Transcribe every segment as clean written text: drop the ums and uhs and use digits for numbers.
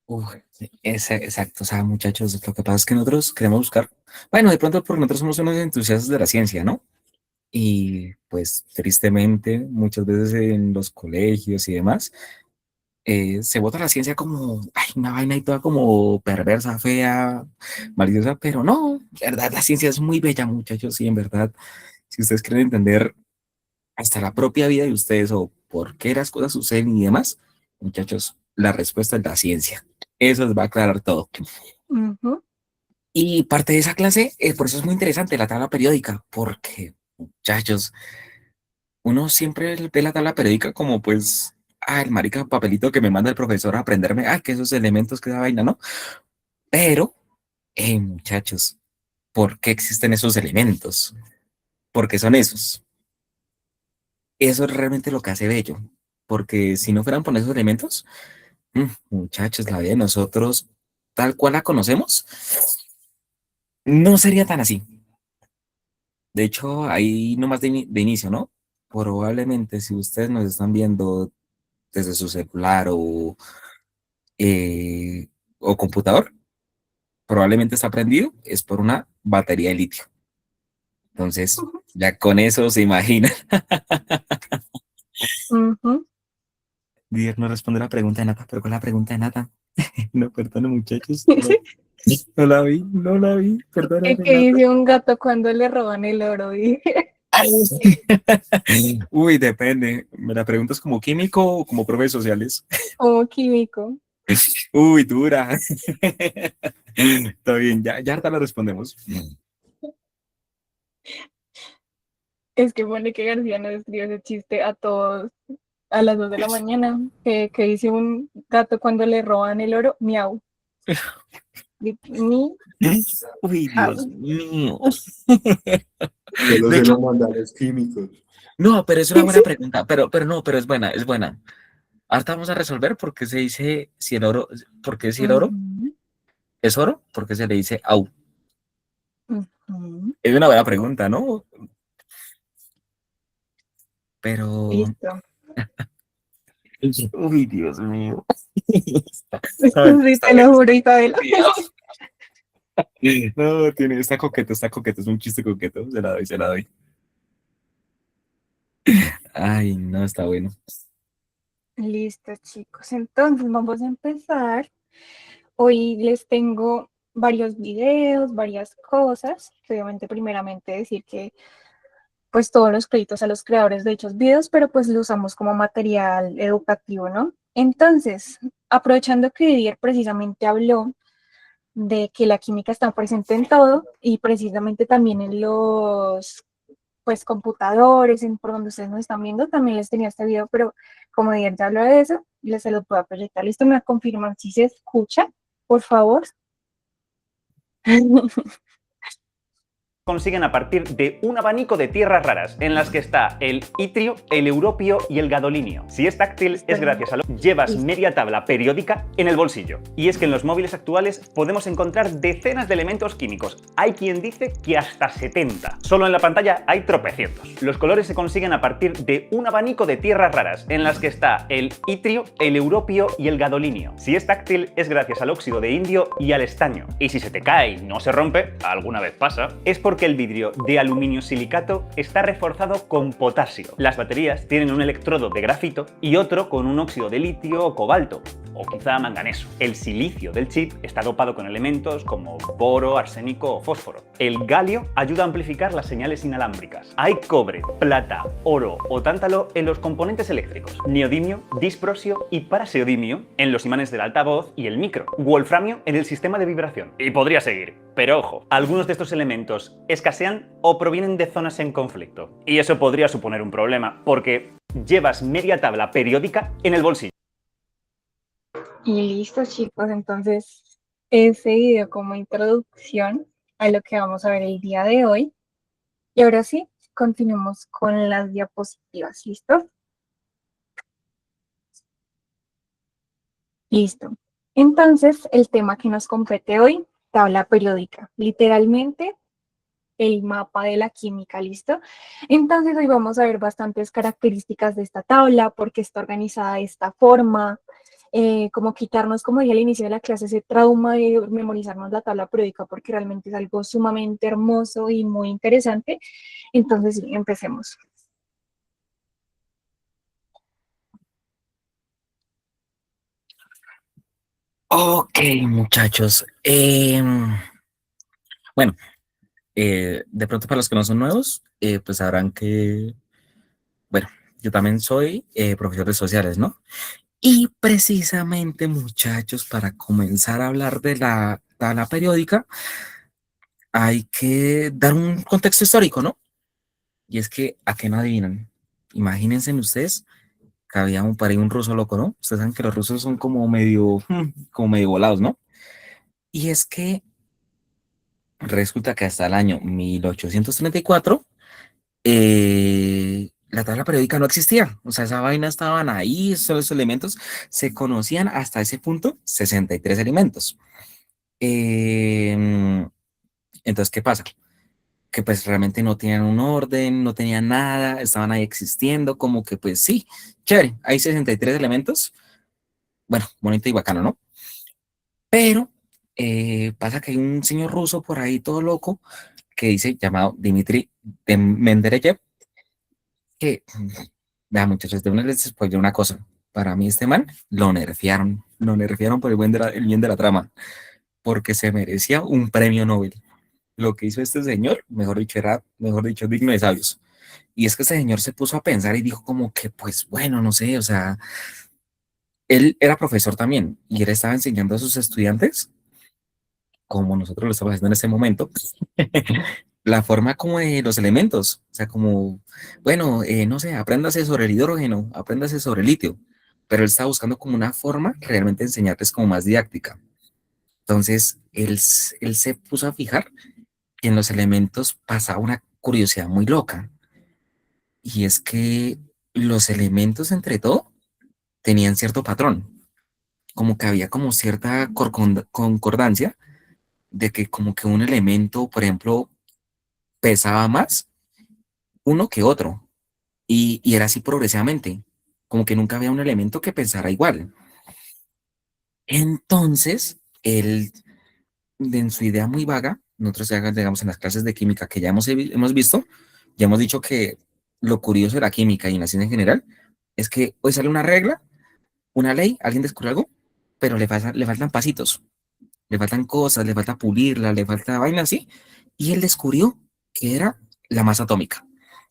Uf, exacto, o sea, muchachos, lo que pasa es que nosotros queremos buscar, bueno, de pronto porque nosotros somos unos entusiastas de la ciencia, ¿no? Y pues tristemente muchas veces en los colegios y demás se vota la ciencia como ay, una vaina y toda como perversa, fea, maliciosa, pero no, en verdad la ciencia es muy bella, muchachos, y en verdad, si ustedes quieren entender hasta la propia vida de ustedes o por qué las cosas suceden y demás, muchachos, la respuesta es la ciencia. Eso les va a aclarar todo. Ujú, Y parte de esa clase, por eso es muy interesante la tabla periódica, porque, muchachos, uno siempre ve la tabla periódica como pues, el marica papelito que me manda el profesor a aprenderme, que esos elementos, que esa vaina, ¿no? Pero, muchachos, ¿por qué existen esos elementos? ¿Por qué son esos? Eso es realmente lo que hace bello, porque si no fueran por esos elementos, muchachos, la vida de nosotros, tal cual la conocemos, no sería tan así. De hecho, ahí nomás de inicio, ¿no? Probablemente si ustedes nos están viendo desde su celular eh, o computador, probablemente está prendido, es por una batería de litio. Entonces, ujú, ya con eso se imagina. ujú. Dios no responde la pregunta de Nata, pero con la pregunta de Nata. No, perdón, muchachos, no la vi, no la vi, El perdóname, que Nata. dice un gato cuando le roban el oro, dije. Uy, depende. ¿Me la preguntas como químico o como profe de sociales? Como químico. Uy, dura. Está bien, ya ahorita la respondemos. Es que pone que García nos escribe ese chiste a todos a las 2 de la mañana, que dice un gato cuando le roban el oro, miau. Mi, Uy, Dios au. mío. Solo De se lo hecho, mandan los químicos. no, pero es una buena pregunta, pero no, pero es buena, es buena. Ahorita vamos a resolver por qué se dice si el oro, porque si el oro Ujú, es oro, porque se le dice au. ujú. Es una buena pregunta, ¿no? Pero, Listo. uy, Dios mío. Sí, Está te bien, lo juro, Isabela. no, está coqueto, es un chiste coqueto, se la doy, se la doy. Ay, no, está bueno. Listo, chicos. Entonces vamos a empezar. Hoy les tengo varios videos, varias cosas. Obviamente, primeramente decir que pues todos los créditos a los creadores de dichos videos, pero pues lo usamos como material educativo, ¿no? Entonces, aprovechando que Didier precisamente habló de que la química está presente en todo y precisamente también en los pues computadores, en por donde ustedes nos están viendo, también les tenía este video, pero como Didier ya habló de eso, les se lo puedo proyectar. Listo, me confirman si se escucha, por favor. Consiguen a partir de un abanico de tierras raras, en las que está el itrio, el europio y el gadolinio. Si es táctil, es gracias a lo que llevas Listo. media tabla periódica en el bolsillo. Y es que en los móviles actuales podemos encontrar decenas de elementos químicos. Hay quien dice que hasta 70. Solo en la pantalla hay tropecientos. Los colores se consiguen a partir de un abanico de tierras raras, en las que está el itrio, el europio y el gadolinio. Si es táctil, es gracias al óxido de indio y al estaño. Y si se te cae y no se rompe, alguna vez pasa, es porque el vidrio de aluminio silicato está reforzado con potasio. Las baterías tienen un electrodo de grafito y otro con un óxido de litio o cobalto, o quizá manganeso. El silicio del chip está dopado con elementos como boro, arsénico o fósforo. El galio ayuda a amplificar las señales inalámbricas. Hay cobre, plata, oro o tántalo en los componentes eléctricos, neodimio, disprosio y paraseodimio en los imanes del altavoz y el micro, wolframio en el sistema de vibración. Y podría seguir, pero ojo, algunos de estos elementos escasean o provienen de zonas en conflicto. Y eso podría suponer un problema, porque llevas media tabla periódica en el bolsillo. Y listo, chicos, entonces ese video como introducción a lo que vamos a ver el día de hoy. Y ahora sí, continuemos con las diapositivas. ¿Listo? Listo. Entonces, el tema que nos compete hoy, tabla periódica. Literalmente, el mapa de la química, ¿listo? Entonces, hoy vamos a ver bastantes características de esta tabla, por qué está organizada de esta forma, como quitarnos, como dije al inicio de la clase, ese trauma de memorizarnos la tabla periódica, porque realmente es algo sumamente hermoso y muy interesante. Entonces, sí, empecemos. Ok, muchachos. Bueno, de pronto para los que no son nuevos, pues sabrán que, bueno, yo también soy profesor de sociales, ¿no? Y precisamente, muchachos, para comenzar a hablar de la tabla periódica, hay que dar un contexto histórico, ¿no? Y es que, ¿a qué no adivinan? Imagínense ustedes que había un, por ahí un ruso loco, ¿no? Ustedes saben que los rusos son como medio volados, ¿no? Y es que resulta que hasta el año 1834 la tabla periódica no existía. O sea, esa vaina estaban ahí, esos elementos se conocían hasta ese punto, 63 elementos. Eh, entonces, ¿qué pasa? Que pues realmente no tenían un orden, no tenían nada, estaban ahí existiendo, como que pues sí, chévere, hay 63 elementos, bueno, bonito y bacano, ¿no? Pero pasa que hay un señor ruso por ahí todo loco que dice, llamado Dmitry Mendereyev, que, vea muchachos, de una vez después de una cosa, para mí este man lo nerfearon por el bien de la trama, porque se merecía un premio Nobel. Lo que hizo este señor, mejor dicho, era, mejor dicho, digno de sabios. Y es que ese señor se puso a pensar y dijo como que, pues bueno, no sé, o sea, él era profesor también y él estaba enseñando a sus estudiantes, como nosotros lo estamos haciendo en este momento, la forma como de los elementos, o sea, como, bueno, no sé, apréndase sobre el hidrógeno, apréndase sobre el litio, pero él estaba buscando como una forma realmente de enseñarles como más didáctica. Entonces, él se puso a fijar que en los elementos pasaba una curiosidad muy loca, y es que los elementos entre todo tenían cierto patrón, como que había como cierta concordancia de que como que un elemento, por ejemplo, pesaba más uno que otro, y era así progresivamente, como que nunca había un elemento que pensara igual. Entonces, él, en su idea muy vaga, nosotros ya, digamos, en las clases de química que ya hemos visto, ya hemos dicho que lo curioso de la química y en la ciencia en general es que hoy sale una regla, una ley, alguien descubre algo, pero le faltan pasitos, le faltan cosas, le falta pulirla, le falta vaina así, y él descubrió que era la masa atómica.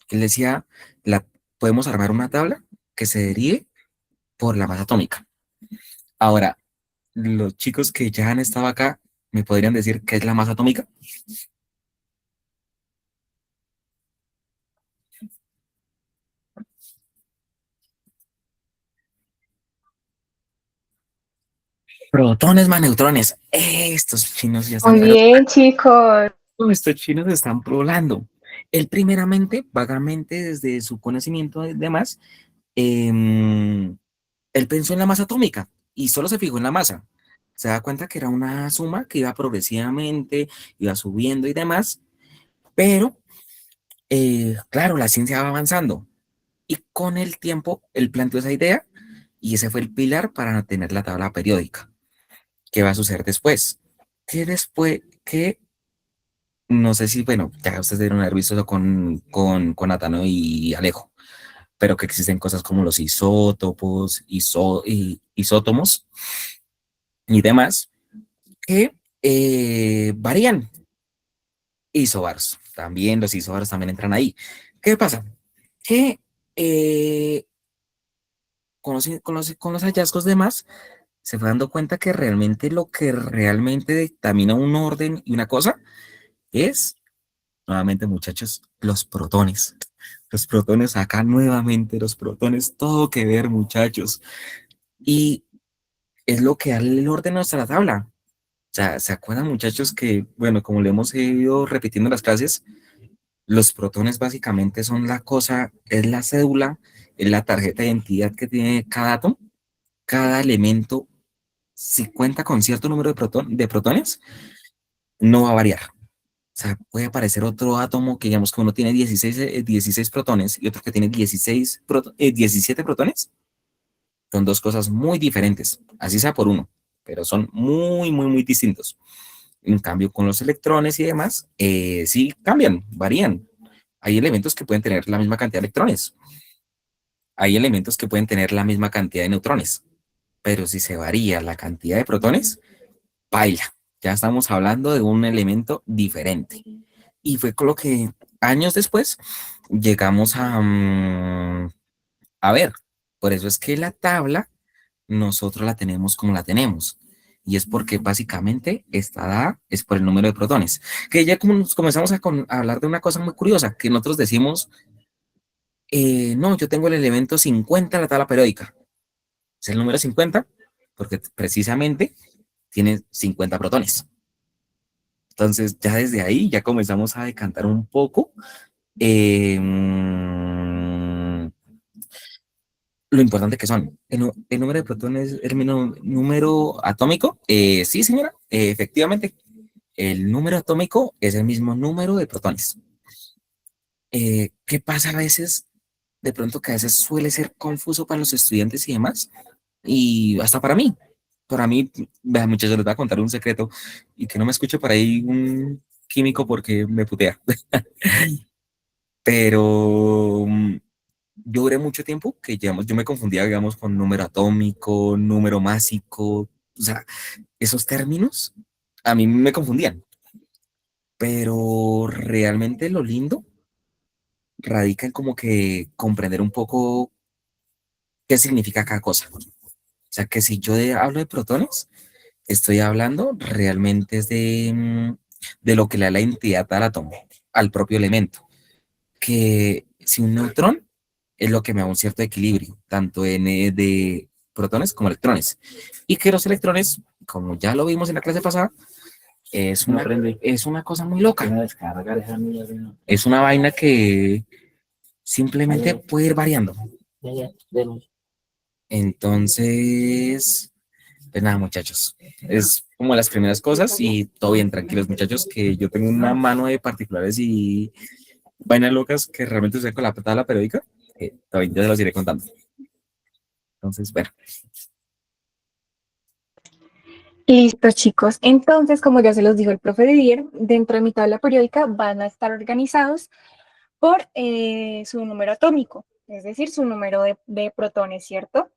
Él decía, la, podemos armar una tabla que se derive por la masa atómica. Ahora, los chicos que ya han estado acá, ¿me podrían decir qué es la masa atómica? Protones más neutrones. Estos chinos ya están, Muy pero bien, chicos. estos chinos están probando. Él primeramente, vagamente, desde su conocimiento de demás, él pensó en la masa atómica y solo se fijó en la masa. Se da cuenta que era una suma que iba progresivamente, iba subiendo y demás, pero claro, la ciencia va avanzando y con el tiempo él planteó esa idea y ese fue el pilar para tener la tabla periódica. ¿Qué va a suceder después? Que después, que no sé si, bueno, ya ustedes deben haber visto eso con Atano y Alejo, pero que existen cosas como los isótopos, isótomos y demás que varían. Isobaros, también los isobaros también entran ahí. ¿Qué pasa? Que eh, con los hallazgos demás se fue dando cuenta que realmente lo que realmente dictamina un orden y una cosa es, nuevamente muchachos, los protones. Los protones acá nuevamente, los protones, todo que ver muchachos. Y es lo que da el orden a nuestra tabla. O sea, ¿se acuerdan muchachos que, bueno, como le hemos ido repitiendo en las clases, los protones básicamente son la cosa, es la cédula, es la tarjeta de identidad que tiene cada átomo, cada elemento, si cuenta con cierto número de protones, no va a variar. O sea, puede aparecer otro átomo que digamos que uno tiene 16 protones y otro que tiene 17 protones Son dos cosas muy diferentes, así sea por uno, pero son muy, muy, muy distintos. En cambio, con los electrones y demás, sí cambian, varían. Hay elementos que pueden tener la misma cantidad de electrones, hay elementos que pueden tener la misma cantidad de neutrones, pero si se varía la cantidad de protones, baila. Ya estamos hablando de un elemento diferente. Y fue con lo que años después llegamos a ver. Por eso es que la tabla nosotros la tenemos como la tenemos. Y es porque básicamente esta dada es por el número de protones. Que ya como comenzamos a hablar de una cosa muy curiosa, que nosotros decimos, no, yo tengo el elemento 50 en la tabla periódica. Es el número 50 porque precisamente tiene 50 protones. Entonces ya desde ahí ya comenzamos a decantar un poco eh, lo importante que son. El número de protones, el número atómico, sí, señora, efectivamente, el número atómico es el mismo número de protones. ¿Qué pasa a veces? De pronto que a veces suele ser confuso para los estudiantes y demás, y hasta para mí, vean, muchachos, les voy a contar un secreto, y que no me escuche por ahí un químico porque me putea, pero yo duré mucho tiempo que, digamos, yo me confundía, digamos, con número atómico, número másico, o sea, esos términos a mí me confundían, pero realmente lo lindo radica en como que comprender un poco qué significa cada cosa. O sea, que si yo hablo de protones, estoy hablando realmente es de lo que le da la entidad al átomo, al propio elemento. Que si un neutrón es lo que me da un cierto equilibrio, tanto de protones como electrones. Y que los electrones, como ya lo vimos en la clase pasada, es una cosa muy loca. Es una vaina que simplemente puede ir variando. Entonces, pues nada, muchachos. Es como las primeras cosas y todo bien, tranquilos, muchachos, que yo tengo una mano de particulares y vainas locas que realmente usé con la tabla periódica. Todavía ya se los iré contando. Entonces, bueno. Listo, chicos. Entonces, como ya se los dijo el profe Didier, dentro de mi tabla periódica van a estar organizados por su número atómico, es decir, su número de protones, ¿cierto?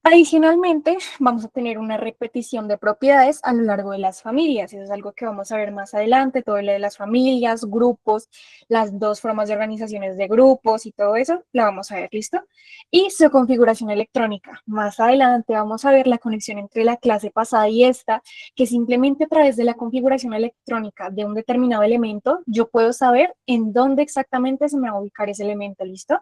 Adicionalmente, vamos a tener una repetición de propiedades a lo largo de las familias. Eso es algo que vamos a ver más adelante, todo lo de las familias, grupos, las dos formas de organizaciones de grupos y todo eso, la vamos a ver, ¿listo? Y su configuración electrónica. Más adelante vamos a ver la conexión entre la clase pasada y esta, que simplemente a través de la configuración electrónica de un determinado elemento, yo puedo saber en dónde exactamente se me va a ubicar ese elemento, ¿listo?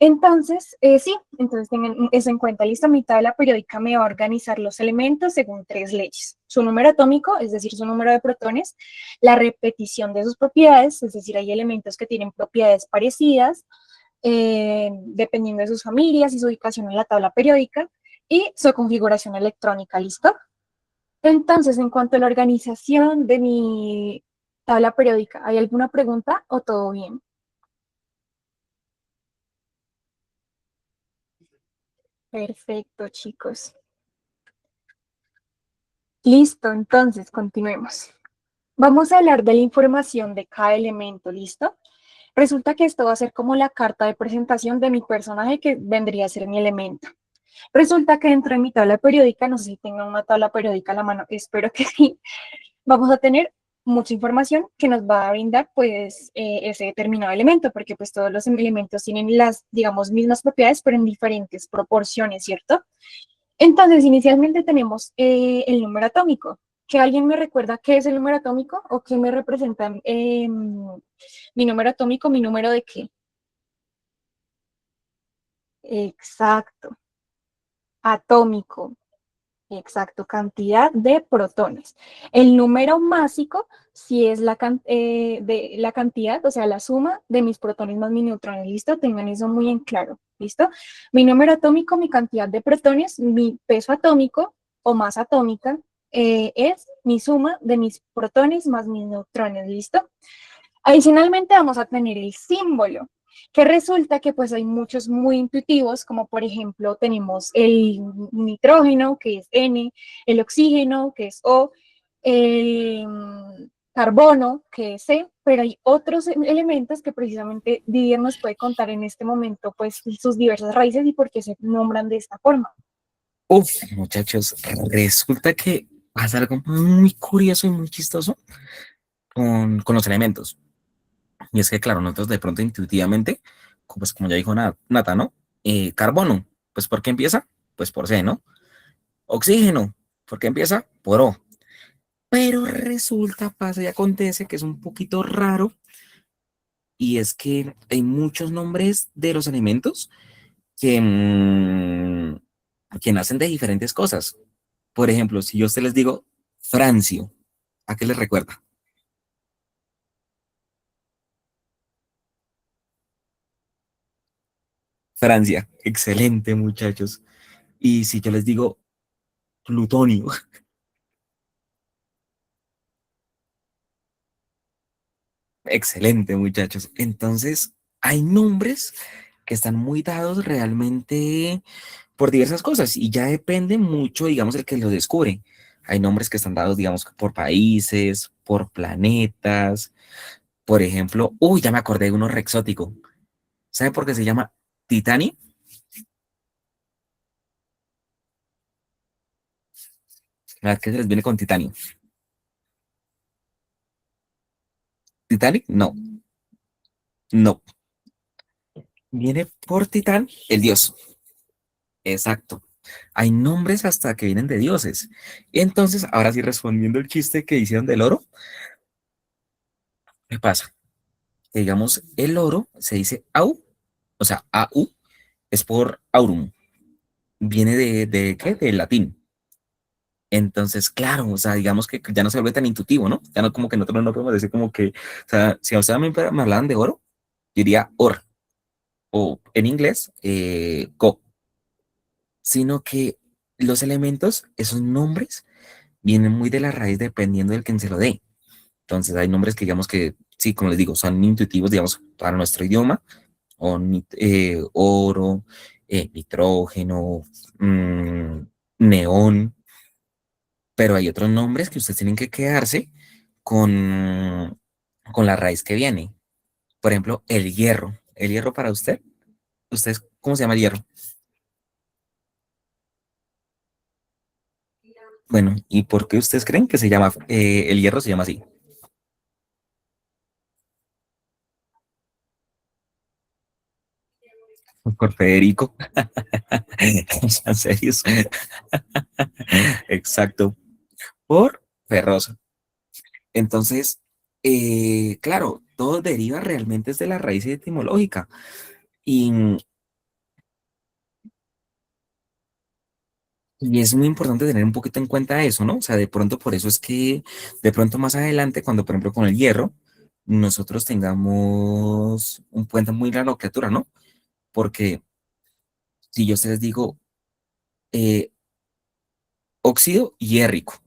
Entonces, sí, entonces tengan eso en cuenta. Listo, mi tabla periódica me va a organizar los elementos según tres leyes. Su número atómico, es decir, su número de protones, la repetición de sus propiedades, es decir, hay elementos que tienen propiedades parecidas, dependiendo de sus familias y su ubicación en la tabla periódica, y su configuración electrónica, ¿listo? Entonces, en cuanto a la organización de mi tabla periódica, ¿hay alguna pregunta o todo bien? Perfecto, chicos. Listo, entonces continuemos. Vamos a hablar de la información de cada elemento, ¿listo? Resulta que esto va a ser como la carta de presentación de mi personaje que vendría a ser mi elemento. Resulta que dentro de mi tabla periódica, no sé si tengan una tabla periódica a la mano, espero que sí, vamos a tener mucha información que nos va a brindar pues ese determinado elemento, porque pues todos los elementos tienen las, digamos, mismas propiedades, pero en diferentes proporciones, ¿cierto? Entonces, inicialmente tenemos el número atómico. ¿Que alguien me recuerda qué es el número atómico o qué me representa mi número atómico, mi número de qué? Exacto, atómico, exacto, cantidad de protones. El número másico, si es de la cantidad, o sea, la suma de mis protones más mis neutrones, ¿listo? Tengan eso muy en claro, ¿listo? Mi número atómico, mi cantidad de protones, mi peso atómico o masa atómica, es mi suma de mis protones más mis neutrones, ¿listo? Adicionalmente vamos a tener el símbolo. Que resulta que pues hay muchos muy intuitivos, como por ejemplo tenemos el nitrógeno, que es N, el oxígeno, que es O, el carbono, que es C, pero hay otros elementos que precisamente Didier nos puede contar en este momento, pues sus diversas raíces y por qué se nombran de esta forma. Uf, muchachos, resulta que pasa algo muy curioso y muy chistoso con los elementos. Y es que, claro, nosotros de pronto intuitivamente, pues como ya dijo Nata, ¿no? Carbono, pues ¿por qué empieza? Pues por C, ¿no? Oxígeno, ¿por qué empieza? Por O. Pero resulta, pasa y acontece que es un poquito raro y es que hay muchos nombres de los elementos que, que nacen de diferentes cosas. Por ejemplo, si yo a ustedes les digo Francio, ¿a qué les recuerda? Francia, excelente muchachos. Y si yo les digo plutonio, excelente muchachos. Entonces, hay nombres que están muy dados realmente por diversas cosas y ya depende mucho, digamos, el que lo descubre. Hay nombres que están dados, digamos, por países, por planetas. Por ejemplo, uy, ya me acordé de uno re exótico. ¿Sabe por qué se llama Titani? A ver, ¿qué se les viene con Titanic? ¿Titanic? No, no. Viene por Titán, el dios. Exacto. Hay nombres hasta que vienen de dioses. Entonces, ahora sí respondiendo el chiste que hicieron del oro, ¿qué pasa? Que digamos, el oro se dice au, o sea, au es por aurum. Viene de ¿qué? Del latín. Entonces, claro, o sea, digamos que ya no se vuelve tan intuitivo, ¿no? Ya no como que nosotros no podemos decir como que, o sea, si a ustedes me hablaban de oro, yo diría or, o en inglés, go, sino que los elementos, esos nombres, vienen muy de la raíz dependiendo del quien se lo dé. Entonces, hay nombres que digamos que, sí, como les digo, son intuitivos, digamos, para nuestro idioma, o oro, nitrógeno, mm, neón, pero hay otros nombres que ustedes tienen que quedarse con la raíz que viene. Por ejemplo, el hierro. El hierro para usted, ¿usted cómo se llama el hierro? Bueno, ¿y por qué ustedes creen que se llama, el hierro se llama así? Por Federico. ¿En serio? Exacto. Por Ferroso. Entonces, claro, todo deriva realmente desde la raíz etimológica. Y, y es muy importante tener un poquito en cuenta eso, ¿no? O sea, de pronto por eso es que de pronto más adelante, cuando por ejemplo con el hierro, nosotros tengamos un puente muy la nomenclatura, ¿no? Porque si yo les digo eh, óxido hierrico,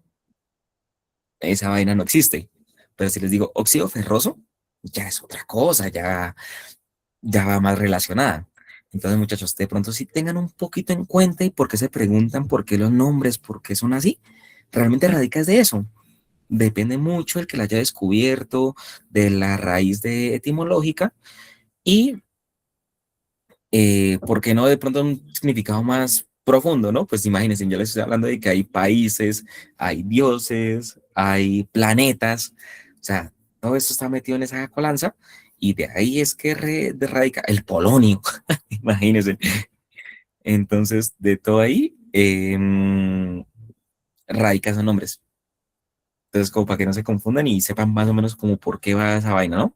esa vaina no existe. Pero si les digo óxido ferroso, ya es otra cosa, ya va más relacionada. Entonces, muchachos, de pronto sí tengan un poquito en cuenta y por qué se preguntan por qué los nombres, por qué son así. Realmente radica es de eso. Depende mucho el que la haya descubierto, de la raíz de etimológica y, ¿por qué no de pronto un significado más profundo, ¿no? Pues imagínense, yo les estoy hablando de que hay países, hay dioses, hay planetas, o sea, todo esto está metido en esa colanza y de ahí es que radica el polonio, imagínense. Entonces, de todo ahí, radica esos nombres. Entonces, como para que no se confundan y sepan más o menos como por qué va esa vaina, ¿no?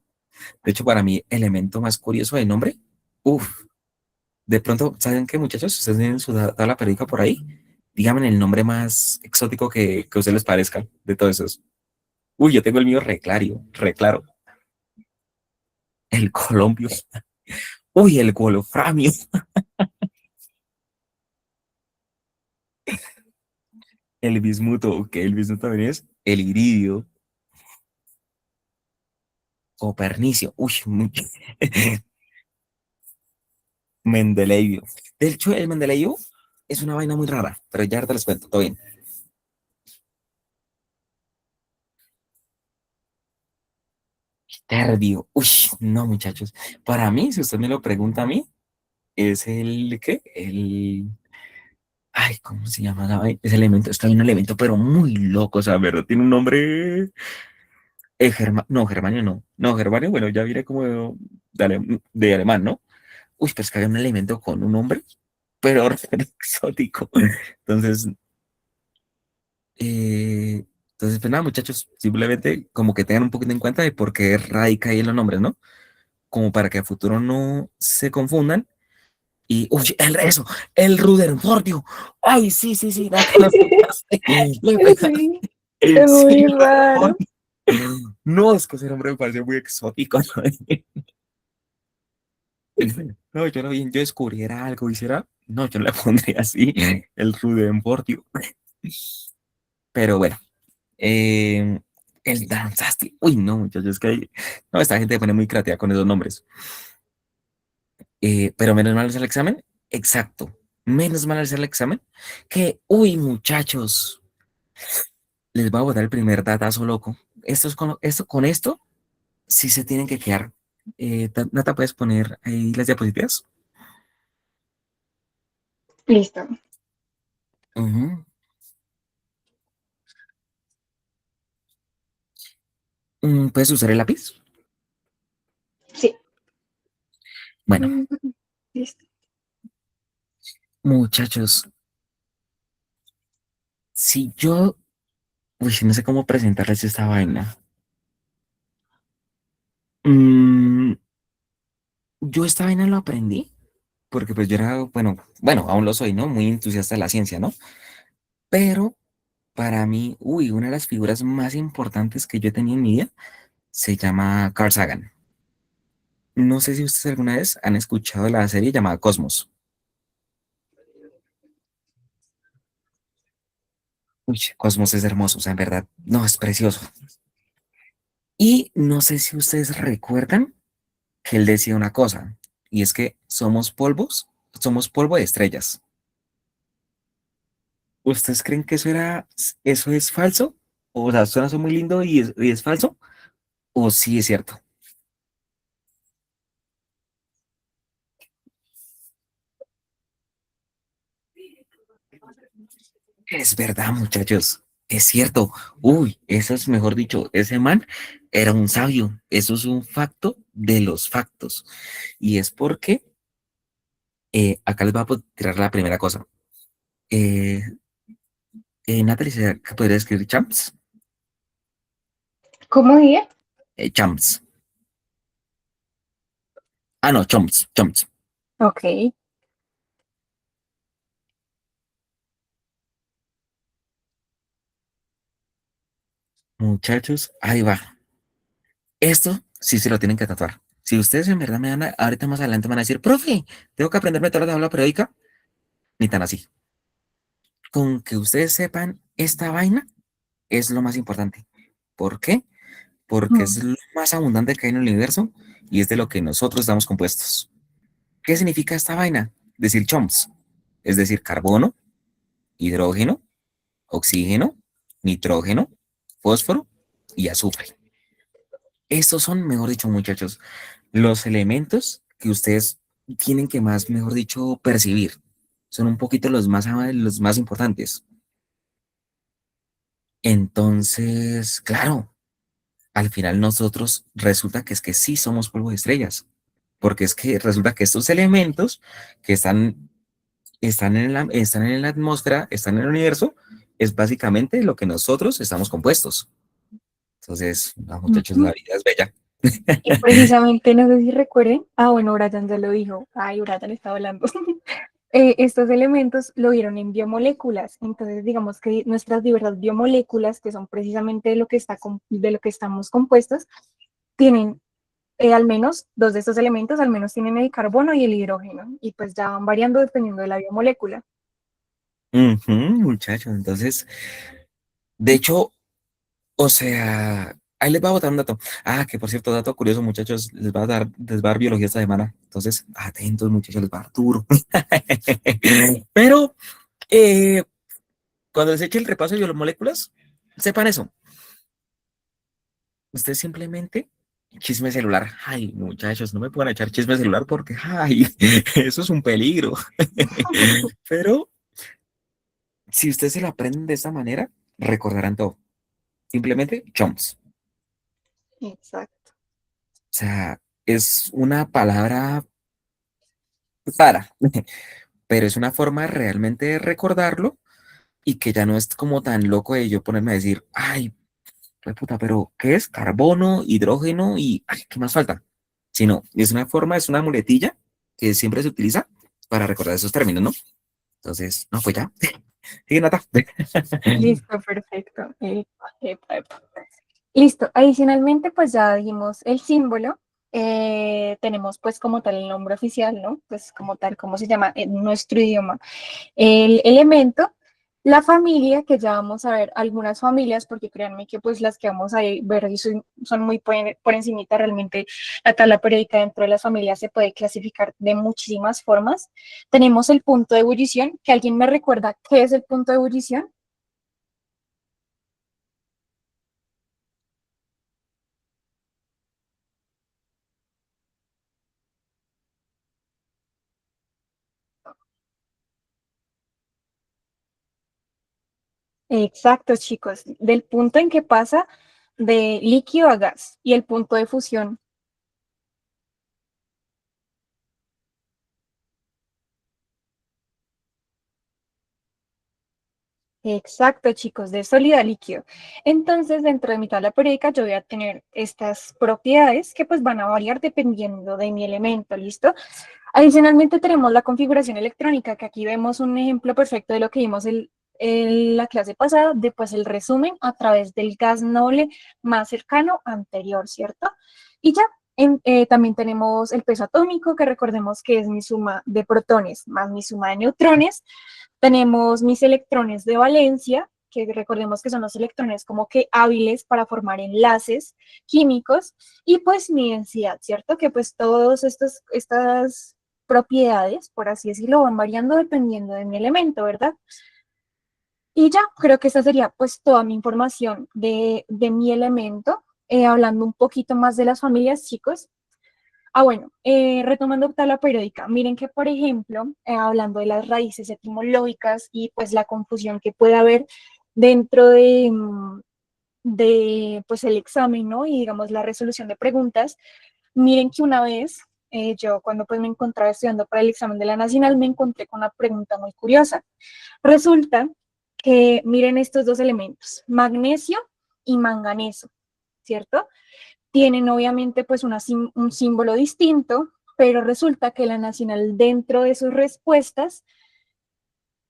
De hecho, para mí, el elemento más curioso del nombre, uff, de pronto, ¿saben qué, muchachos? Ustedes tienen su tabla periódica por ahí. Díganme el nombre más exótico que a ustedes les parezca de todos esos. Uy, yo tengo el mío re claro. El colombio. Uy, el wolframio. El bismuto. Ok, el bismuto también es el iridio. Copernicio. Uy, mucho. Mendeleev. De hecho, el Mendeleev es una vaina muy rara, pero ya te les cuento, todo bien. Terbio. Uy, no, muchachos. Para mí, si usted me lo pregunta a mí, es el, ¿qué? Ay, ¿cómo se llama ese elemento? Es que hay un elemento, pero muy loco, o sea, ¿verdad? Tiene un nombre, no, Germanio no. No, Germanio, bueno, ya viene como de alemán, ¿no? Uy, pero es que hay un elemento con un nombre, pero re exótico. Entonces, pues nada, muchachos, simplemente como que tengan un poquito en cuenta de por qué radica ahí en los nombres, ¿no? Como para que a futuro no se confundan. Y, uy, eso, el Ruderfordio. Ay, sí, sí, sí, la que nos contaste. Le pegaste. Sí, es Sí, muy raro. Ruderfordio. No, es que ese nombre me parece muy exótico, ¿no? No, yo no bien, yo descubriera algo, hiciera, no, yo no le pondría así, el Ruderfordio. Pero bueno, eh, el Danzasti. Uy, no, muchachos, es que no, esta gente pone muy creativa con esos nombres. Pero menos mal es el examen. Exacto. Menos mal es el examen. Que, uy, muchachos, les voy a botar el primer datazo loco. Con esto, sí se tienen que quedar. Nata, ¿puedes poner ahí las diapositivas? Listo. Ujú. ¿Puedes usar el lápiz? Sí. Bueno, Listo. muchachos, si yo, uy, no sé cómo presentarles esta vaina. Mm, yo esta vaina lo aprendí porque pues yo era, bueno, aún lo soy, ¿no? Muy entusiasta de la ciencia, ¿no? Pero para mí, uy, una de las figuras más importantes que yo he tenido en mi vida se llama Carl Sagan. No sé si ustedes alguna vez han escuchado la serie llamada Cosmos. Uy, Cosmos es hermoso, o sea, en verdad, no, es precioso. Y no sé si ustedes recuerdan que él decía una cosa, y es que somos polvo de estrellas. ¿Ustedes creen que eso es falso? O sea, suena eso muy lindo y es falso, o sí es cierto. Es verdad, muchachos, es cierto. Uy, eso es mejor dicho, ese man era un sabio. Eso es un facto de los factos. Y es porque, acá les voy a tirar la primera cosa. Eh, Natalie, ¿será que podría escribir champs? ¿Cómo dije? Champs. Ah, no, chomps, chomps. Ok. Muchachos, ahí va. Esto sí se lo tienen que tatuar. Si ustedes en verdad ahorita más adelante me van a decir, profe, tengo que aprenderme toda la tabla periódica, ni tan así. Con que ustedes sepan esta vaina es lo más importante. ¿Por qué? Porque Mm. es lo más abundante que hay en el universo y es de lo que nosotros estamos compuestos. ¿Qué significa esta vaina? Decir chomps, es decir, carbono, hidrógeno, oxígeno, nitrógeno, fósforo y azufre. Estos son, mejor dicho, muchachos, los elementos que ustedes tienen que más, mejor dicho, percibir. Son un poquito los más importantes. Entonces, claro, al final nosotros resulta que es que sí somos polvo de estrellas, porque es que resulta que estos elementos que están en la atmósfera, están en el universo, es básicamente lo que nosotros estamos compuestos. Entonces, no, muchachos, la Ujú. vida es bella. Y precisamente, no sé si recuerden, bueno, Brian ya lo dijo, ay, Brian está hablando. Estos elementos lo vieron en biomoléculas, entonces digamos que nuestras diversas biomoléculas, que son precisamente de lo que estamos compuestos, tienen al menos dos de estos elementos, al menos tienen el carbono y el hidrógeno, y pues ya van variando dependiendo de la biomolécula. Ujú, muchachos, entonces, de hecho, o sea, Ahí les va a botar un dato. Ah, que por cierto, dato curioso, muchachos, les va a dar biología esta semana. Entonces, atentos, muchachos, les va a dar duro. Pero, eh, cuando les eche el repaso de biomoléculas, sepan eso. Usted simplemente chisme celular. Ay, muchachos, no me puedan echar chisme celular porque, ay, eso es un peligro. Pero si ustedes se lo aprenden de esta manera, recordarán todo. Simplemente chomps. Exacto. O sea, es una palabra rara, pero es una forma realmente de recordarlo y que ya no es como tan loco de yo ponerme a decir, ay, pues puta, pero ¿qué es? Carbono, hidrógeno y ay, ¿qué más falta? Sino, es una forma, es una muletilla que siempre se utiliza para recordar esos términos, ¿no? Entonces, no, pues ya. Sigue, Nata. Listo, perfecto. Epa. Listo. Adicionalmente, pues ya dimos el símbolo. Tenemos pues como tal el nombre oficial, ¿no? Pues como tal, ¿cómo se llama en nuestro idioma? El elemento, la familia, que ya vamos a ver algunas familias, porque créanme que pues las que vamos a ver hoy son muy por encimita, realmente la tabla periódica dentro de las familias se puede clasificar de muchísimas formas. Tenemos el punto de ebullición, que alguien me recuerda qué es el punto de ebullición. Exacto, chicos, del punto en que pasa de líquido a gas y el punto de fusión. Exacto, chicos, de sólido a líquido. Entonces, dentro de mi tabla periódica yo voy a tener estas propiedades que pues van a variar dependiendo de mi elemento, ¿listo? Adicionalmente tenemos la configuración electrónica, que aquí vemos un ejemplo perfecto de lo que vimos en la clase pasada, de pues el resumen a través del gas noble más cercano anterior, ¿cierto? Y ya, también tenemos el peso atómico, que recordemos que es mi suma de protones más mi suma de neutrones. Tenemos mis electrones de valencia, que recordemos que son los electrones como que hábiles para formar enlaces químicos, y pues mi densidad, ¿cierto? Que pues todas estas propiedades, por así decirlo, van variando dependiendo de mi elemento, ¿verdad? Y ya, creo que esta sería pues toda mi información de mi elemento. Hablando un poquito más de las familias, chicos. Bueno, retomando tabla periódica, miren que, por ejemplo, hablando de las raíces etimológicas y pues la confusión que puede haber dentro de pues el examen, ¿no? Y digamos la resolución de preguntas, miren que una vez yo cuando pues me encontraba estudiando para el examen de la nacional me encontré con una pregunta muy curiosa. Resulta que miren estos dos elementos, magnesio y manganeso, ¿cierto? Tienen obviamente pues un símbolo distinto, pero resulta que la nacional dentro de sus respuestas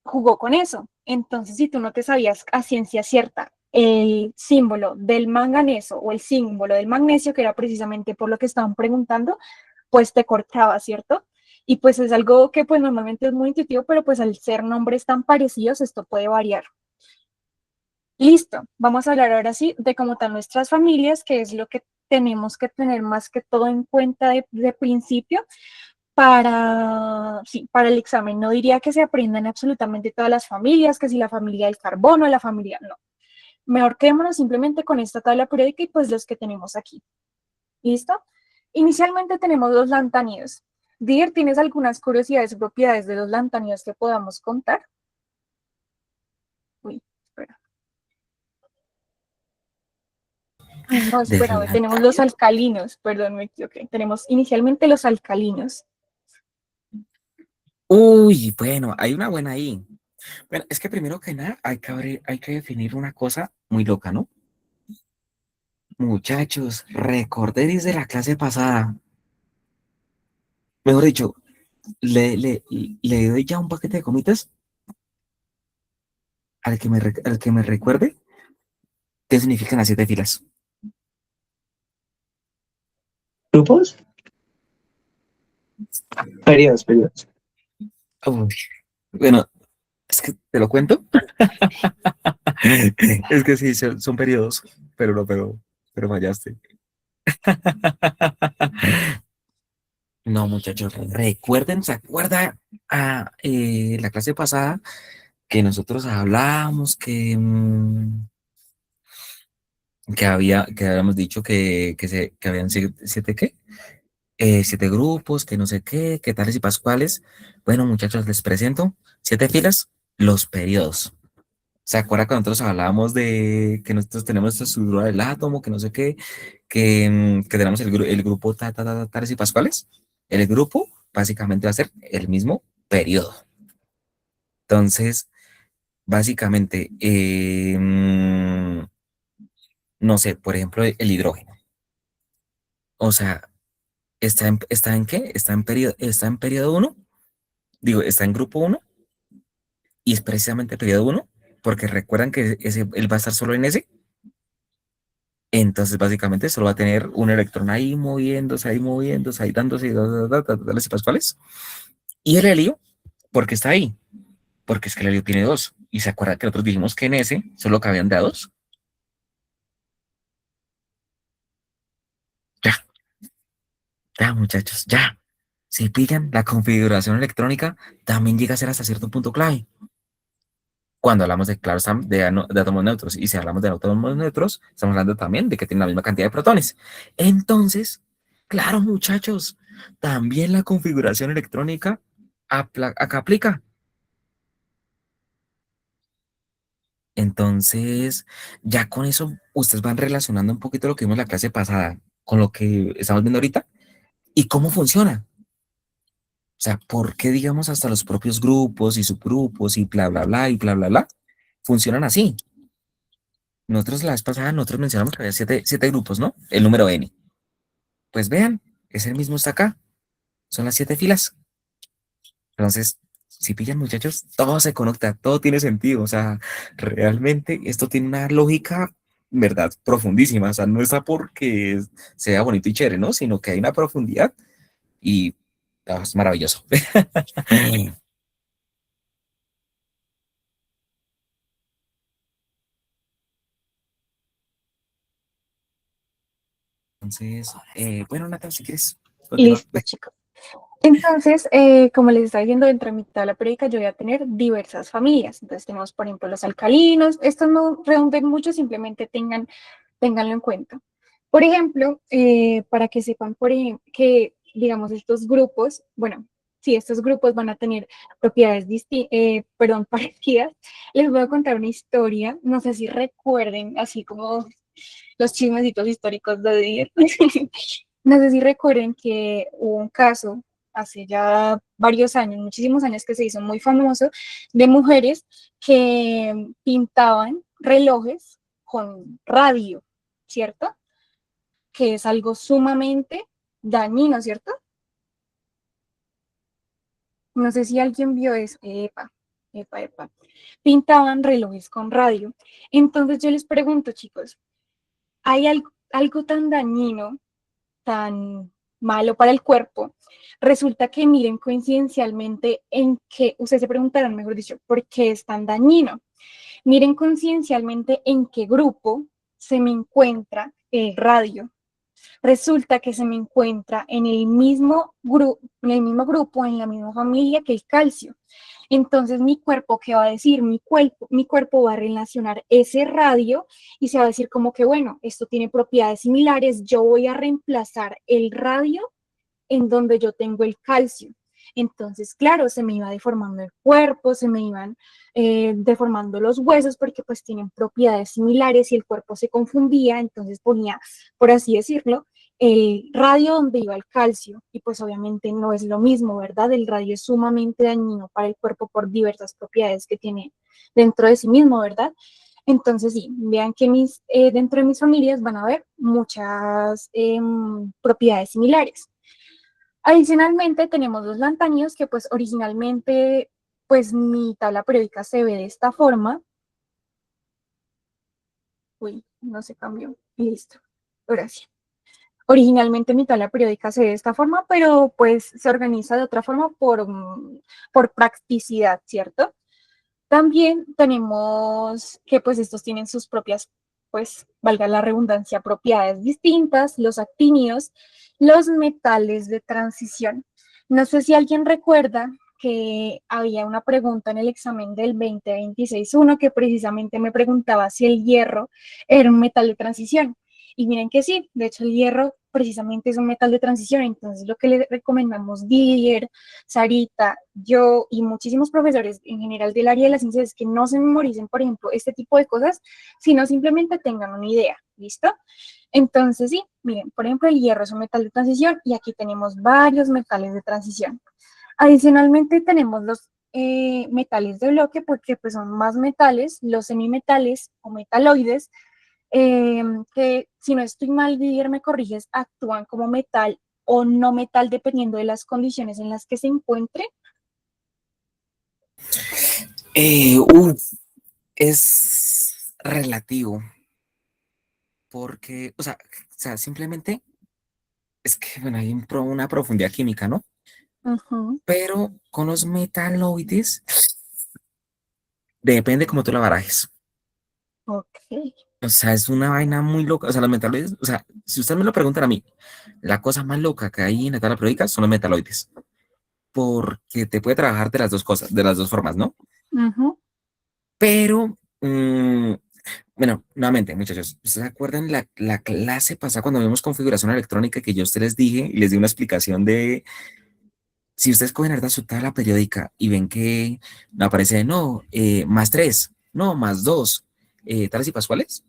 jugó con eso. Entonces, si tú no te sabías a ciencia cierta el símbolo del manganeso o el símbolo del magnesio, que era precisamente por lo que estaban preguntando, pues te cortaba, ¿cierto? Y pues es algo que pues normalmente es muy intuitivo, pero pues al ser nombres tan parecidos, esto puede variar. Listo, vamos a hablar ahora sí de cómo están nuestras familias, que es lo que tenemos que tener más que todo en cuenta de principio sí, para el examen. No diría que se aprendan absolutamente todas las familias, que si la familia del carbono, la familia, no. Mejor quedémonos simplemente con esta tabla periódica y pues los que tenemos aquí. ¿Listo? Inicialmente tenemos los lantánidos. Dir, ¿tienes algunas curiosidades o propiedades de los lantánidos que podamos contar? Uy, espera. No, espera, tenemos los Deslantáneo. alcalinos, perdón, me equivoqué. Tenemos inicialmente los alcalinos. Uy, bueno, hay una buena ahí. Bueno, es que primero que nada hay que definir una cosa muy loca, ¿no? Muchachos, recordé desde la clase pasada. Mejor dicho, le doy ya un paquete de comitas al que me recuerde qué significan las 7 filas. ¿Grupos? Periodos. Uy, bueno, es que te lo cuento. Es que sí, son periodos, pero no, pero. pero fallaste. No, muchachos, recuerden, ¿se acuerda a la clase pasada que nosotros hablábamos que habíamos dicho que habían siete, ¿qué? Siete grupos, que no sé qué, que tales y pascuales? Bueno, muchachos, les presento 7 filas, los periodos. ¿Se acuerda cuando nosotros hablábamos de que nosotros tenemos esta estructura del átomo, que no sé qué, que tenemos el grupo tales y pascuales? El grupo básicamente va a ser el mismo periodo. Entonces, básicamente, no sé, por ejemplo, el hidrógeno. O sea, ¿está en qué? Está en periodo uno, digo, está en grupo uno, y es precisamente periodo uno, porque recuerdan que él va a estar solo en ese. Entonces, básicamente, solo va a tener un electrón ahí moviéndose, ahí dándose, tales y pascuales. Y el helio, ¿por qué está ahí? Porque es que el helio tiene dos. Y se acuerda que nosotros dijimos que en ese solo cabían de a dos. Ya, ya, muchachos, ya. Si pillan, la configuración electrónica también llega a ser hasta cierto punto clave. Cuando hablamos de, claro, de átomos neutros, y si hablamos de átomos neutros, estamos hablando también de que tienen la misma cantidad de protones. Entonces, claro, muchachos, también la configuración electrónica acá aplica. Entonces, ya con eso, ustedes van relacionando un poquito lo que vimos en la clase pasada con lo que estamos viendo ahorita y cómo funciona. O sea, ¿por qué, digamos, hasta los propios grupos y subgrupos y bla, bla, bla, y bla, bla, bla, funcionan así? Nosotros la vez pasada, nosotros mencionamos que había siete grupos, ¿no? El número N. Pues vean, es el mismo está acá. Son las 7 filas. Entonces, si pillan, muchachos, todo se conecta, todo tiene sentido. O sea, realmente esto tiene una lógica, ¿verdad? Profundísima. O sea, no está porque sea bonito y chévere, ¿no? Sino que hay una profundidad y es maravilloso. Entonces, bueno, Nata, si quieres continuar. Listo, chicos. Entonces, como les estaba diciendo, dentro de mi tabla periódica yo voy a tener diversas familias. Entonces tenemos, por ejemplo, los alcalinos. Estos no redunden mucho, simplemente ténganlo en cuenta. Por ejemplo, para que sepan que, digamos, estos grupos, bueno, si estos grupos van a tener propiedades parecidas, les voy a contar una historia. No sé si recuerden, así como los chismecitos históricos de Didier. No sé si recuerden que hubo un caso hace ya varios años, muchísimos años, que se hizo muy famoso, de mujeres que pintaban relojes con radio, ¿cierto? Que es algo sumamente dañino, ¿cierto? No sé si alguien vio eso. Epa, epa, epa. Pintaban relojes con radio. Entonces yo les pregunto, chicos, ¿hay algo tan dañino, tan malo para el cuerpo? Resulta que miren coincidencialmente en que, ustedes se preguntarán, mejor dicho, ¿por qué es tan dañino? Miren coincidencialmente en qué grupo se me encuentra el radio. Resulta que se me encuentra en el mismo grupo, en la misma familia que el calcio. Entonces, mi cuerpo, ¿qué va a decir? Mi cuerpo va a relacionar ese radio y se va a decir como que, bueno, esto tiene propiedades similares, yo voy a reemplazar el radio en donde yo tengo el calcio. Entonces, claro, se me iba deformando el cuerpo, se me iban deformando los huesos porque pues tienen propiedades similares y el cuerpo se confundía, entonces ponía, por así decirlo, el radio donde iba el calcio y pues obviamente no es lo mismo, ¿verdad? El radio es sumamente dañino para el cuerpo por diversas propiedades que tiene dentro de sí mismo, ¿verdad? Entonces, sí, vean que dentro de mis familias van a haber muchas propiedades similares. Adicionalmente, tenemos los lantánidos que pues originalmente, pues mi tabla periódica se ve de esta forma. Uy, no se cambió. Listo. Gracias. Originalmente mi tabla periódica se ve de esta forma, pero pues se organiza de otra forma por practicidad, ¿cierto? También tenemos que pues estos tienen sus propias pues, valga la redundancia, propiedades distintas, los actínidos, los metales de transición. No sé si alguien recuerda que había una pregunta en el examen del 2026-1 que precisamente me preguntaba si el hierro era un metal de transición. Y miren que sí, de hecho el hierro precisamente es un metal de transición, entonces lo que le recomendamos Didier, Sarita, yo y muchísimos profesores en general del área de las ciencias es que no se memoricen, por ejemplo, este tipo de cosas, sino simplemente tengan una idea, ¿listo? Entonces sí, miren, por ejemplo el hierro es un metal de transición y aquí tenemos varios metales de transición. Adicionalmente tenemos los metales de bloque porque pues son más metales, los semimetales o metaloides, que si no estoy mal, Didier, me corriges, actúan como metal o no metal dependiendo de las condiciones en las que se encuentre. Uf, es relativo, porque, o sea, simplemente es que, bueno, hay una profundidad química, ¿no? Ujú, Pero con los metaloides, depende cómo tú la barajes. ok. O sea, es una vaina muy loca. O sea, los metaloides, o sea, si usted me lo preguntan a mí, la cosa más loca que hay en la tabla periódica son los metaloides, porque te puede trabajar de las dos cosas, de las dos formas, ¿no? Ujú. Pero, bueno, nuevamente, muchachos, ¿ustedes se acuerdan la clase pasada cuando vimos configuración electrónica que yo a ustedes les dije y les di una explicación de si ustedes cogen ahorita su tabla periódica y ven que no aparece, no, más 3, no, más 2, tales y pascuales?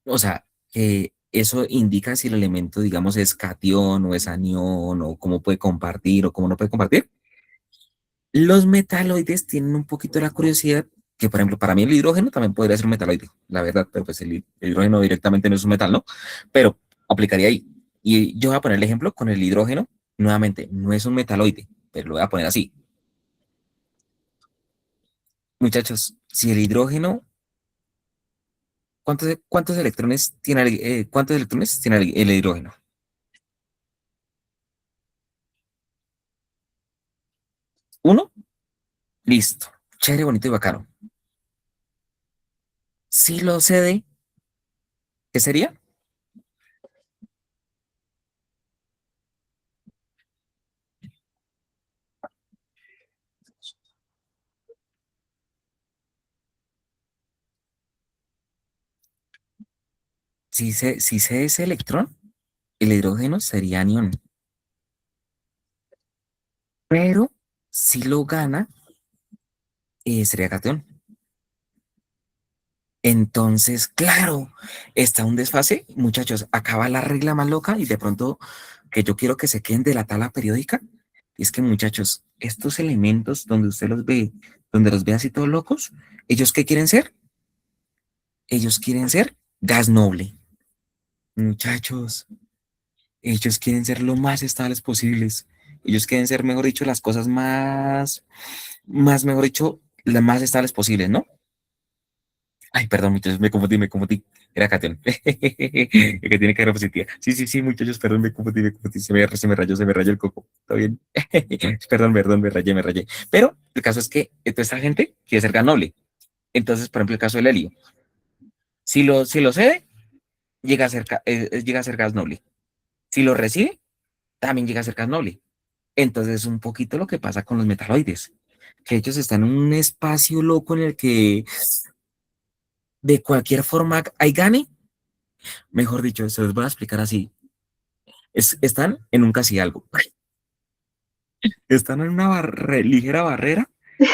O sea, que eso indica si el elemento, digamos, es cation o es anión o cómo puede compartir o cómo no puede compartir. Los metaloides tienen un poquito la curiosidad que, por ejemplo, para mí el hidrógeno también podría ser un metaloide, la verdad, pero pues el hidrógeno directamente no es un metal, ¿no? Pero aplicaría ahí. Y yo voy a poner el ejemplo con el hidrógeno, nuevamente, no es un metaloide, pero lo voy a poner así. Muchachos, si el hidrógeno, ¿cuántos electrones tiene el hidrógeno? ¿Uno? Listo. Chévere, bonito y bacano. Si lo cede, ¿qué sería? Si cede ese electrón, el hidrógeno sería anión. Pero si lo gana, sería cation. Entonces, claro, está un desfase. Muchachos, acaba la regla más loca y de pronto que yo quiero que se queden de la tabla periódica. Y es que, muchachos, estos elementos donde usted los ve, donde los ve así todos locos, ¿ellos qué quieren ser? Ellos quieren ser gas noble. Muchachos, ellos quieren ser lo más estables posibles. Ellos quieren ser, mejor dicho, las cosas mejor dicho, las más estables posibles, ¿no? Ay, perdón, muchachos, me confundí. Era cation. Que tiene cara positiva. Sí, sí, sí, muchachos, perdón, me confundí. Se me rayó el coco. ¿Está bien? Perdón, me rayé. Pero el caso es que toda esta gente quiere ser gas noble. Entonces, por ejemplo, el caso del helio. Si lo cede, llega a ser gas noble. Si lo recibe, también llega a ser gas noble. Entonces, es un poquito lo que pasa con los metaloides, que ellos están en un espacio loco en el que de cualquier forma hay gane. Mejor dicho, se los voy a explicar así. Están en un casi algo. Están en una ligera barrera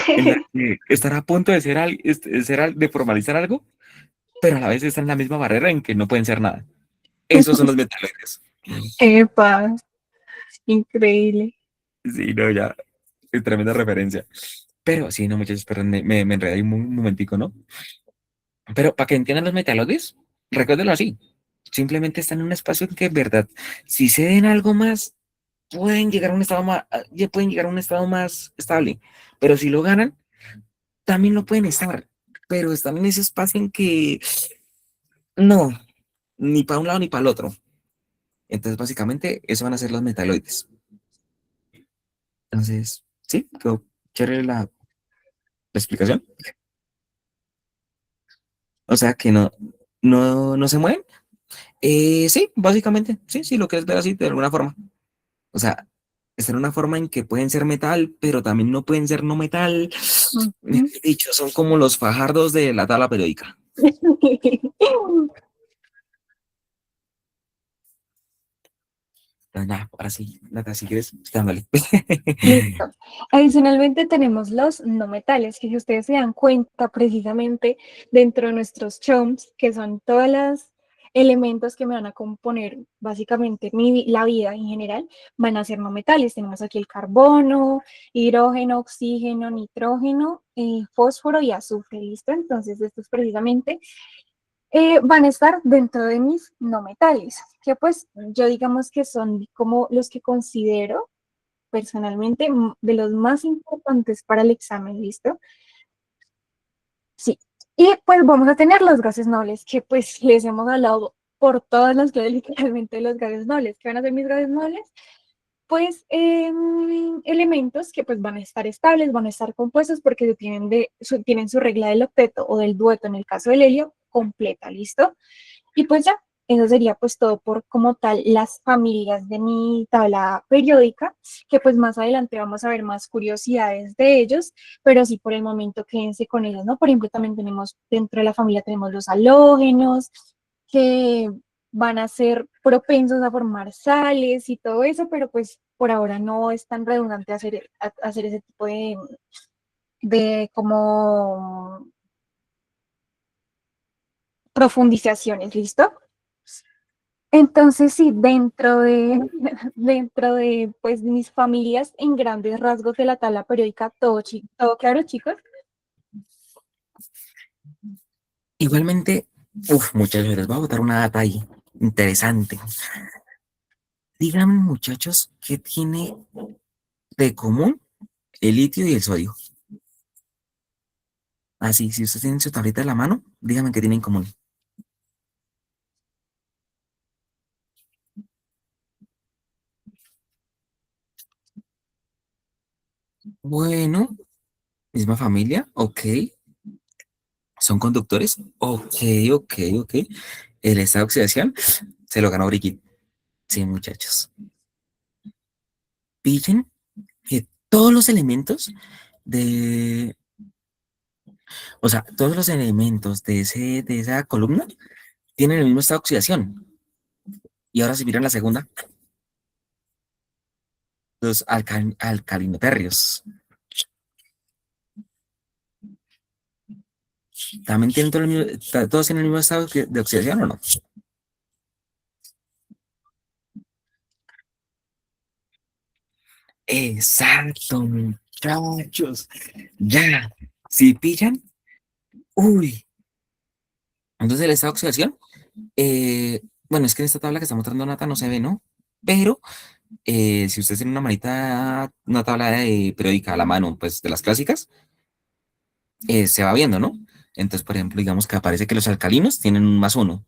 en la que están a punto de de formalizar algo, pero a la vez están en la misma barrera en que no pueden ser nada. Esos son los metaloides. Epa, increíble. Sí, no, ya, es tremenda referencia. Pero sí, no, muchachos, perdón, me enredé ahí un momentico, ¿no? Pero para que entiendan los metaloides, recuérdenlo así. Simplemente están en un espacio en que, en verdad, si se den algo más, pueden llegar a un estado más estable. Pero si lo ganan, también lo pueden estar. Pero están en ese espacio en que no, ni para un lado ni para el otro. Entonces, básicamente, eso van a ser los metaloides. Entonces, sí, quedó chévere la explicación. o sea que no se mueven. Sí, básicamente, sí, sí, lo quieres ver así de alguna forma. O sea, es en una forma en que pueden ser metal, pero también no pueden ser no metal. Ujú. Mejor dicho, son como los fajardos de la tabla periódica. Pero nada, ahora sí, Nata, si quieres, dándole. Listo. Adicionalmente tenemos los no metales, que si ustedes se dan cuenta precisamente dentro de nuestros chunks, que son todos los elementos que me van a componer básicamente la vida en general, van a ser no metales. Tenemos aquí el carbono, hidrógeno, oxígeno, nitrógeno, fósforo y azufre, ¿listo? Entonces estos precisamente van a estar dentro de mis no metales, que pues yo digamos que son como los que considero personalmente de los más importantes para el examen, ¿listo? Sí. Y pues vamos a tener los gases nobles, que pues les hemos hablado por todas las clases literalmente de los gases nobles. ¿Qué van a ser mis gases nobles? Pues elementos que pues van a estar estables, van a estar compuestos porque tienen su regla del octeto o del dueto en el caso del helio completa, ¿listo? Y pues ya, eso sería pues todo por como tal las familias de mi tabla periódica, que pues más adelante vamos a ver más curiosidades de ellos, pero sí por el momento quédense con ellos, ¿no? Por ejemplo, también tenemos dentro de la familia tenemos los halógenos, que van a ser propensos a formar sales y todo eso, pero pues por ahora no es tan redundante hacer ese tipo de como profundizaciones, ¿listo? Entonces, sí, dentro de pues, mis familias, en grandes rasgos de la tabla periódica, todo claro, chicos. Igualmente, muchachos, les voy a botar una data ahí interesante. Díganme, muchachos, ¿qué tiene de común el litio y el sodio? Así, si ustedes tienen su tablita en la mano, díganme qué tienen en común. Bueno, misma familia, ok. ¿Son conductores? Ok, ok, ok. El estado de oxidación se lo ganó Brigitte. Sí, muchachos. Pillen que todos los elementos de, o sea, todos los elementos de esa columna tienen el mismo estado de oxidación. Y ahora si miran la segunda, los alcalinoterrios. ¿También tienen todos tienen el mismo estado de oxidación o no? Exacto, muchachos. Ya, si pillan, uy. Entonces el estado de oxidación, bueno, es que en esta tabla que está mostrando Nata no se ve, ¿no? Pero si ustedes tienen una manita, una tabla periódica a la mano, pues de las clásicas, se va viendo, ¿no? Entonces, por ejemplo, digamos que aparece que los alcalinos tienen un +1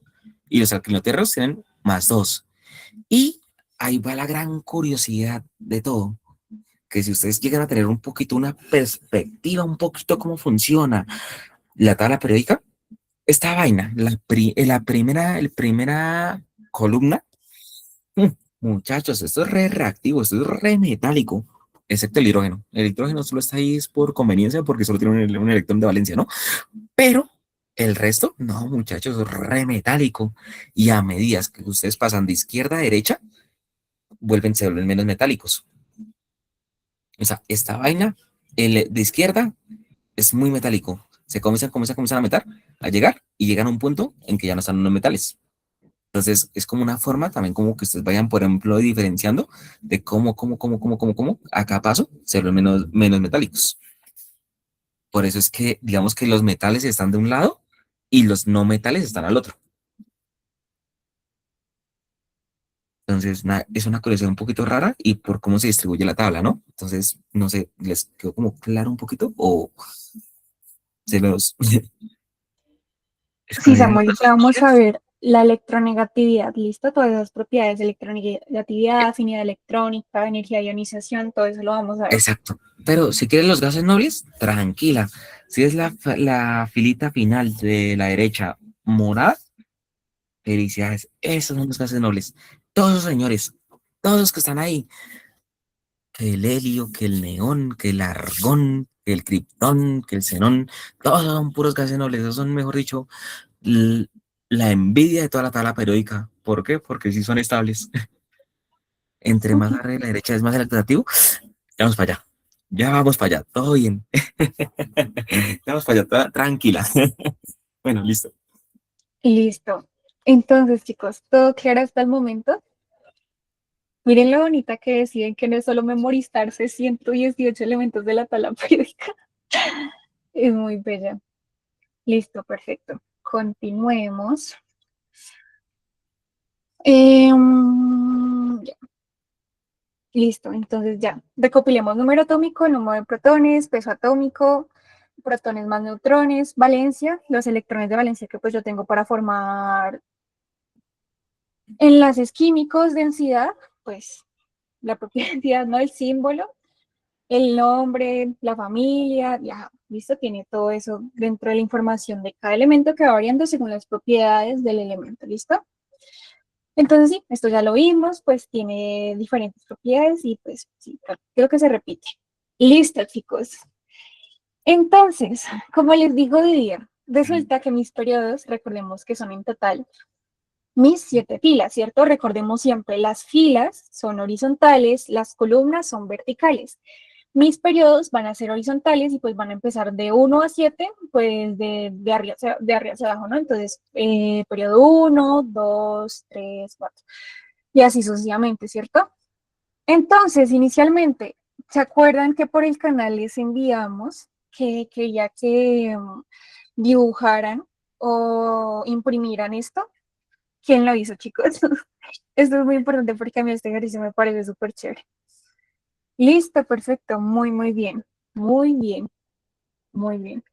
y los alquinoterros tienen +2. Y ahí va la gran curiosidad de todo, que si ustedes llegan a tener un poquito una perspectiva, un poquito cómo funciona la tabla periódica, esta vaina, la primera columna, mm, muchachos, esto es re reactivo, esto es re metálico, excepto el hidrógeno. El hidrógeno solo está ahí es por conveniencia porque solo tiene un electrón de valencia, ¿no? Pero el resto, no, muchachos, es re metálico. Y a medida que ustedes pasan de izquierda a derecha, se vuelven menos metálicos. O sea, esta vaina, el de izquierda es muy metálico. Comienzan a meter, a llegar y llegan a un punto en que ya no están los metales. Entonces, es como una forma también como que ustedes vayan, por ejemplo, diferenciando de cómo, a cada paso se vuelven menos metálicos. Por eso es que, digamos que los metales están de un lado y los no metales están al otro. Entonces, es una curiosidad un poquito rara y por cómo se distribuye la tabla, ¿no? Entonces, no sé, ¿les quedó como claro un poquito o se los... Sí, esclarecieron Samuel, las ya vamos a dudas? ver la electronegatividad, ¿listo? Todas esas propiedades de electronegatividad, afinidad electrónica, energía de ionización, todo eso lo vamos a ver. Exacto. Pero si quieres los gases nobles, tranquila. Si es la filita final de la derecha morada, felicidades. Esos son los gases nobles. Todos esos señores, todos los que están ahí, que el helio, que el neón, que el argón, que el criptón, que el xenón, todos son puros gases nobles. Esos son, mejor dicho, l- la envidia de toda la tabla periódica. ¿Por qué? Porque sí son estables. Entre más arriba de la derecha es más electronegativo. Ya vamos para allá. Ya vamos para allá. Todo bien. Ya vamos para allá. Tranquila. Bueno, listo. Listo. Entonces, chicos, ¿todo claro hasta el momento? Miren lo bonita que deciden que no es solo memorizarse 118 elementos de la tabla periódica. Es muy bella. Listo, perfecto. Continuemos. Ya, listo, entonces ya. Recopilemos número atómico, número de protones, peso atómico, protones más neutrones, valencia, los electrones de valencia que pues yo tengo para formar enlaces químicos, densidad, pues la propia entidad, ¿no? El símbolo, el nombre, la familia, ya, listo, tiene todo eso dentro de la información de cada elemento que va variando según las propiedades del elemento, ¿listo? Entonces sí, esto ya lo vimos, pues tiene diferentes propiedades y pues sí, creo que se repite. Listo, chicos. Entonces, como les digo de día, resulta que mis periodos, recordemos que son en total mis 7 filas, ¿cierto? Recordemos siempre, las filas son horizontales, las columnas son verticales. Mis periodos van a ser horizontales y pues van a empezar de 1 a 7, pues de arriba hacia abajo, ¿no? Entonces, periodo 1, 2, 3, 4 y así sucesivamente, ¿cierto? Entonces, inicialmente, ¿se acuerdan que por el canal les enviamos que quería que dibujaran o imprimieran esto? ¿Quién lo hizo, chicos? Esto es muy importante porque a mí este ejercicio me parece súper chévere. Listo, perfecto, muy, muy bien, muy bien, muy bien.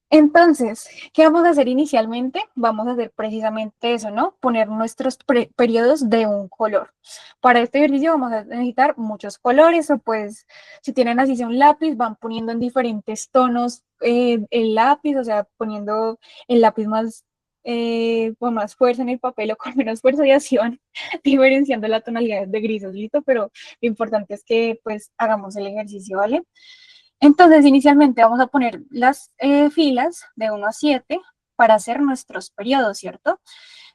Entonces, ¿qué vamos a hacer inicialmente? Vamos a hacer precisamente eso, ¿no? Poner nuestros periodos de un color. Para este ejercicio vamos a necesitar muchos colores o pues si tienen así sea un lápiz, van poniendo en diferentes tonos el lápiz, o sea, poniendo el lápiz más con más fuerza en el papel o con menos fuerza y así van diferenciando la tonalidad de grises, ¿listo? Pero lo importante es que pues hagamos el ejercicio, ¿vale? Entonces, inicialmente vamos a poner las filas de 1 a 7 para hacer nuestros periodos, ¿cierto?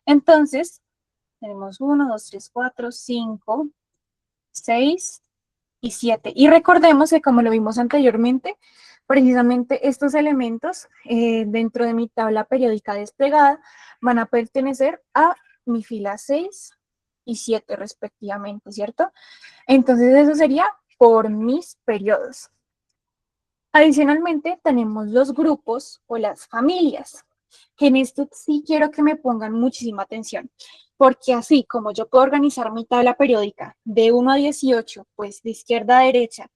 Entonces, tenemos 1, 2, 3, 4, 5, 6 y 7. Y recordemos que como lo vimos anteriormente, precisamente estos elementos dentro de mi tabla periódica desplegada van a pertenecer a mi fila 6 y 7 respectivamente, ¿cierto? Entonces, eso sería por mis periodos. Adicionalmente, tenemos los grupos o las familias, que en esto sí quiero que me pongan muchísima atención, porque así como yo puedo organizar mi tabla periódica de 1 a 18, pues de izquierda a derecha,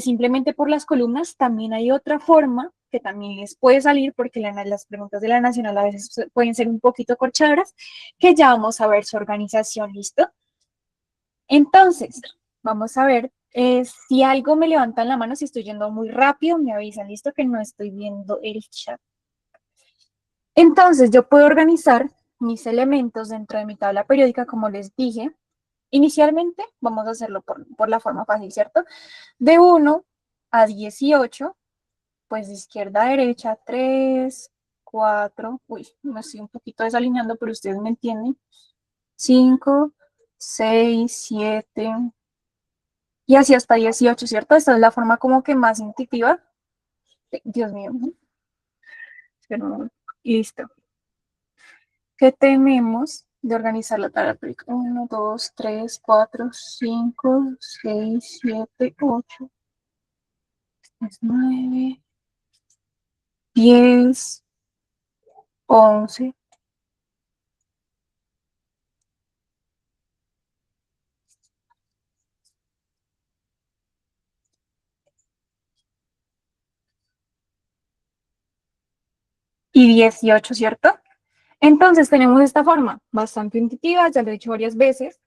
simplemente por las columnas, también hay otra forma que también les puede salir, porque las preguntas de la Nacional a veces pueden ser un poquito corchadoras, que ya vamos a ver su organización, ¿listo? Entonces, vamos a ver si algo me levantan la mano, si estoy yendo muy rápido, me avisan, listo, que no estoy viendo el chat. Entonces, yo puedo organizar mis elementos dentro de mi tabla periódica, como les dije. Inicialmente, vamos a hacerlo por la forma fácil, ¿cierto? De 1 a 18, pues de izquierda a derecha, 3, 4, uy, me estoy un poquito desalineando, pero ustedes me entienden. 5, 6, 7, y así hasta 18, ¿cierto? Esta es la forma como que más intuitiva. Dios mío. Pero, listo. ¿Qué tenemos de organizar la tabla periódica? 1, 2, 3, 4, 5, 6, 7, 8, 9, 10, 11. y 18, ¿cierto? Entonces tenemos esta forma bastante intuitiva, ya lo he dicho varias veces,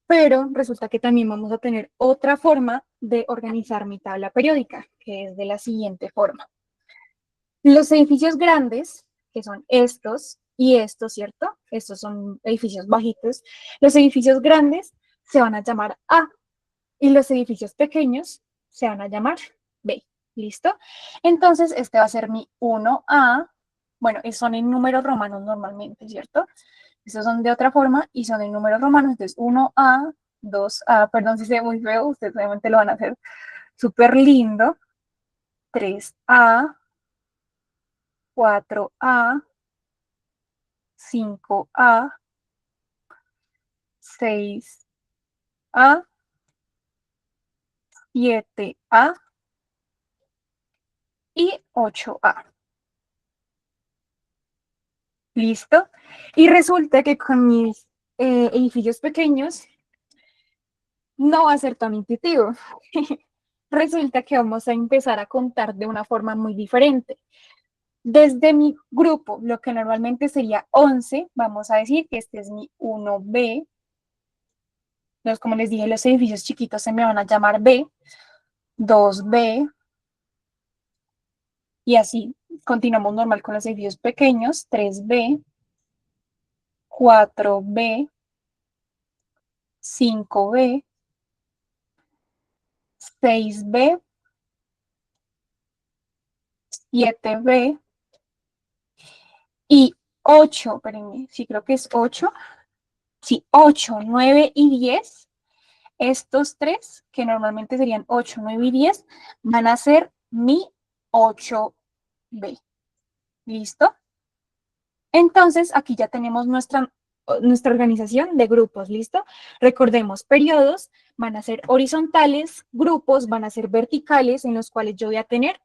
pero resulta que también vamos a tener otra forma de organizar mi tabla periódica, que es de la siguiente forma. Los edificios grandes, que son estos y estos, ¿cierto? Estos son edificios bajitos. Los edificios grandes se van a llamar A y los edificios pequeños se van a llamar B. ¿Listo? Entonces, este va a ser mi 1A. Bueno, son en números romanos normalmente, ¿cierto? Estos son de otra forma y son en números romanos. Entonces, 1A, 2A, perdón si se ve muy feo, ustedes obviamente lo van a hacer súper lindo. 3A, 4A, 5A, 6A, 7A y 8A. ¿Listo? Y resulta que con mis edificios pequeños no va a ser tan intuitivo. Resulta que vamos a empezar a contar de una forma muy diferente. Desde mi grupo, lo que normalmente sería 11, vamos a decir que este es mi 1B. Como les dije, los edificios chiquitos se me van a llamar B, 2B, y así continuamos normal con los edificios pequeños, 3B, 4B, 5B, 6B, 7B y 8, espérenme, sí creo que es 8, sí, 8, 9 y 10. Estos tres, que normalmente serían 8, 9 y 10, van a ser mi 8B. ¿Listo? Entonces, aquí ya tenemos nuestra organización de grupos, ¿listo? Recordemos, periodos van a ser horizontales, grupos van a ser verticales, en los cuales yo voy a tener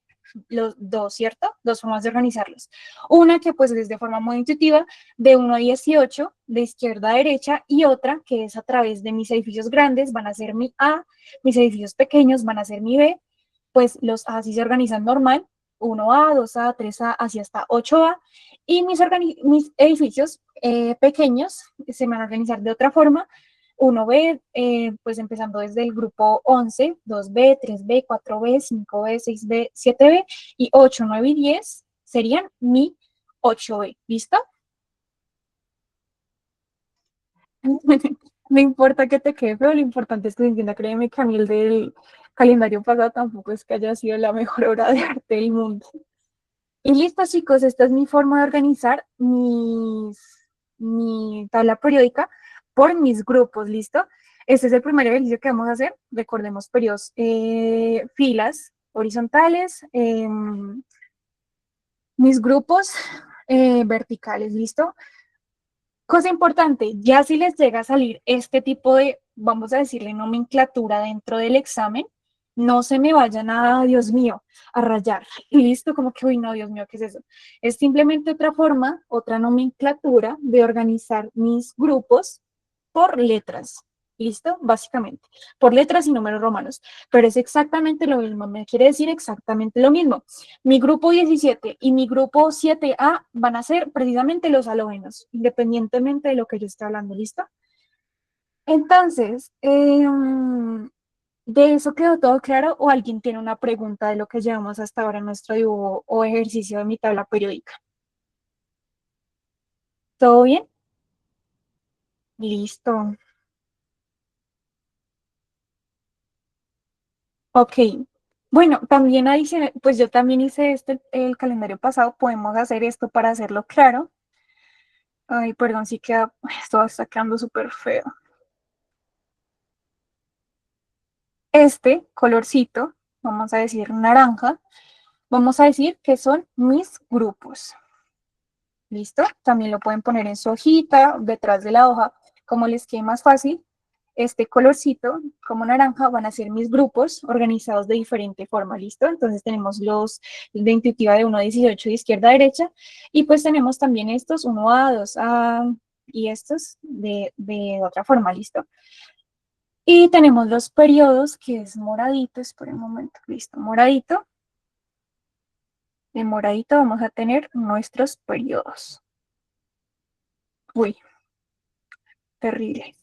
los dos, ¿cierto? Dos formas de organizarlos. Una que pues es de forma muy intuitiva, de 1 a 18, de izquierda a derecha, y otra que es a través de mis edificios grandes, van a ser mi A, mis edificios pequeños van a ser mi B, pues los A sí se organizan normal, 1A, 2A, 3A, así hasta 8A, y mis edificios pequeños se van a organizar de otra forma. 1B, pues empezando desde el grupo 11, 2B, 3B, 4B, 5B, 6B, 7B, y 8, 9 y 10 serían mi 8B. ¿Listo? No importa que te quede feo, lo importante es que se entienda, créeme que a mí el del calendario pasado tampoco es que haya sido la mejor obra de arte del mundo. Y listo, chicos, esta es mi forma de organizar mi tabla periódica por mis grupos, ¿listo? Este es el primer ejercicio que vamos a hacer. Recordemos periodos, filas horizontales, mis grupos verticales, ¿listo? Cosa importante, ya si les llega a salir este tipo de, vamos a decirle, nomenclatura dentro del examen, no se me vayan a, Dios mío, a rayar. Listo, como que, uy, no, Dios mío, ¿qué es eso? Es simplemente otra forma, otra nomenclatura de organizar mis grupos por letras. ¿Listo? Básicamente, por letras y números romanos. Pero es exactamente lo mismo, me quiere decir exactamente lo mismo. Mi grupo 17 y mi grupo 7A van a ser precisamente los halógenos, independientemente de lo que yo esté hablando, ¿listo? Entonces, ¿de eso quedó todo claro o alguien tiene una pregunta de lo que llevamos hasta ahora en nuestro dibujo o ejercicio de mi tabla periódica? ¿Todo bien? Listo. Ok. Bueno, también adicional, pues yo también hice este el calendario pasado, podemos hacer esto para hacerlo claro. Ay, perdón, sí queda, esto está quedando súper feo. Este colorcito, vamos a decir naranja, vamos a decir que son mis grupos. ¿Listo? También lo pueden poner en su hojita, detrás de la hoja, como les quede más fácil. Este colorcito, como naranja, van a ser mis grupos organizados de diferente forma, ¿listo? Entonces tenemos los de intuitiva de 1 a 18 de izquierda a derecha, y pues tenemos también estos 1A, 2A y estos de otra forma, ¿listo? Y tenemos los periodos, que es moradito, espera un momento, listo, moradito. De moradito vamos a tener nuestros periodos. Uy, terrible.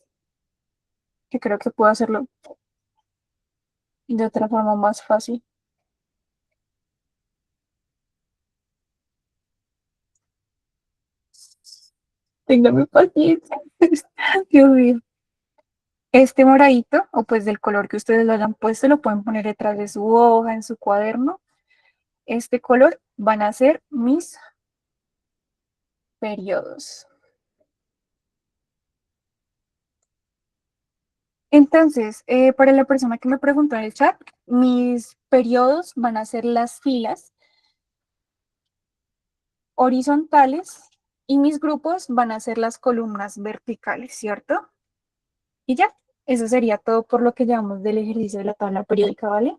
Que creo que puedo hacerlo de otra forma más fácil. Téngame paciencia. Dios mío. Este moradito, o pues del color que ustedes lo hayan puesto, lo pueden poner detrás de su hoja, en su cuaderno. Este color van a ser mis periodos. Entonces, para la persona que me preguntó en el chat, mis periodos van a ser las filas horizontales y mis grupos van a ser las columnas verticales, ¿cierto? Y ya, eso sería todo por lo que llamamos del ejercicio de la tabla periódica, ¿vale?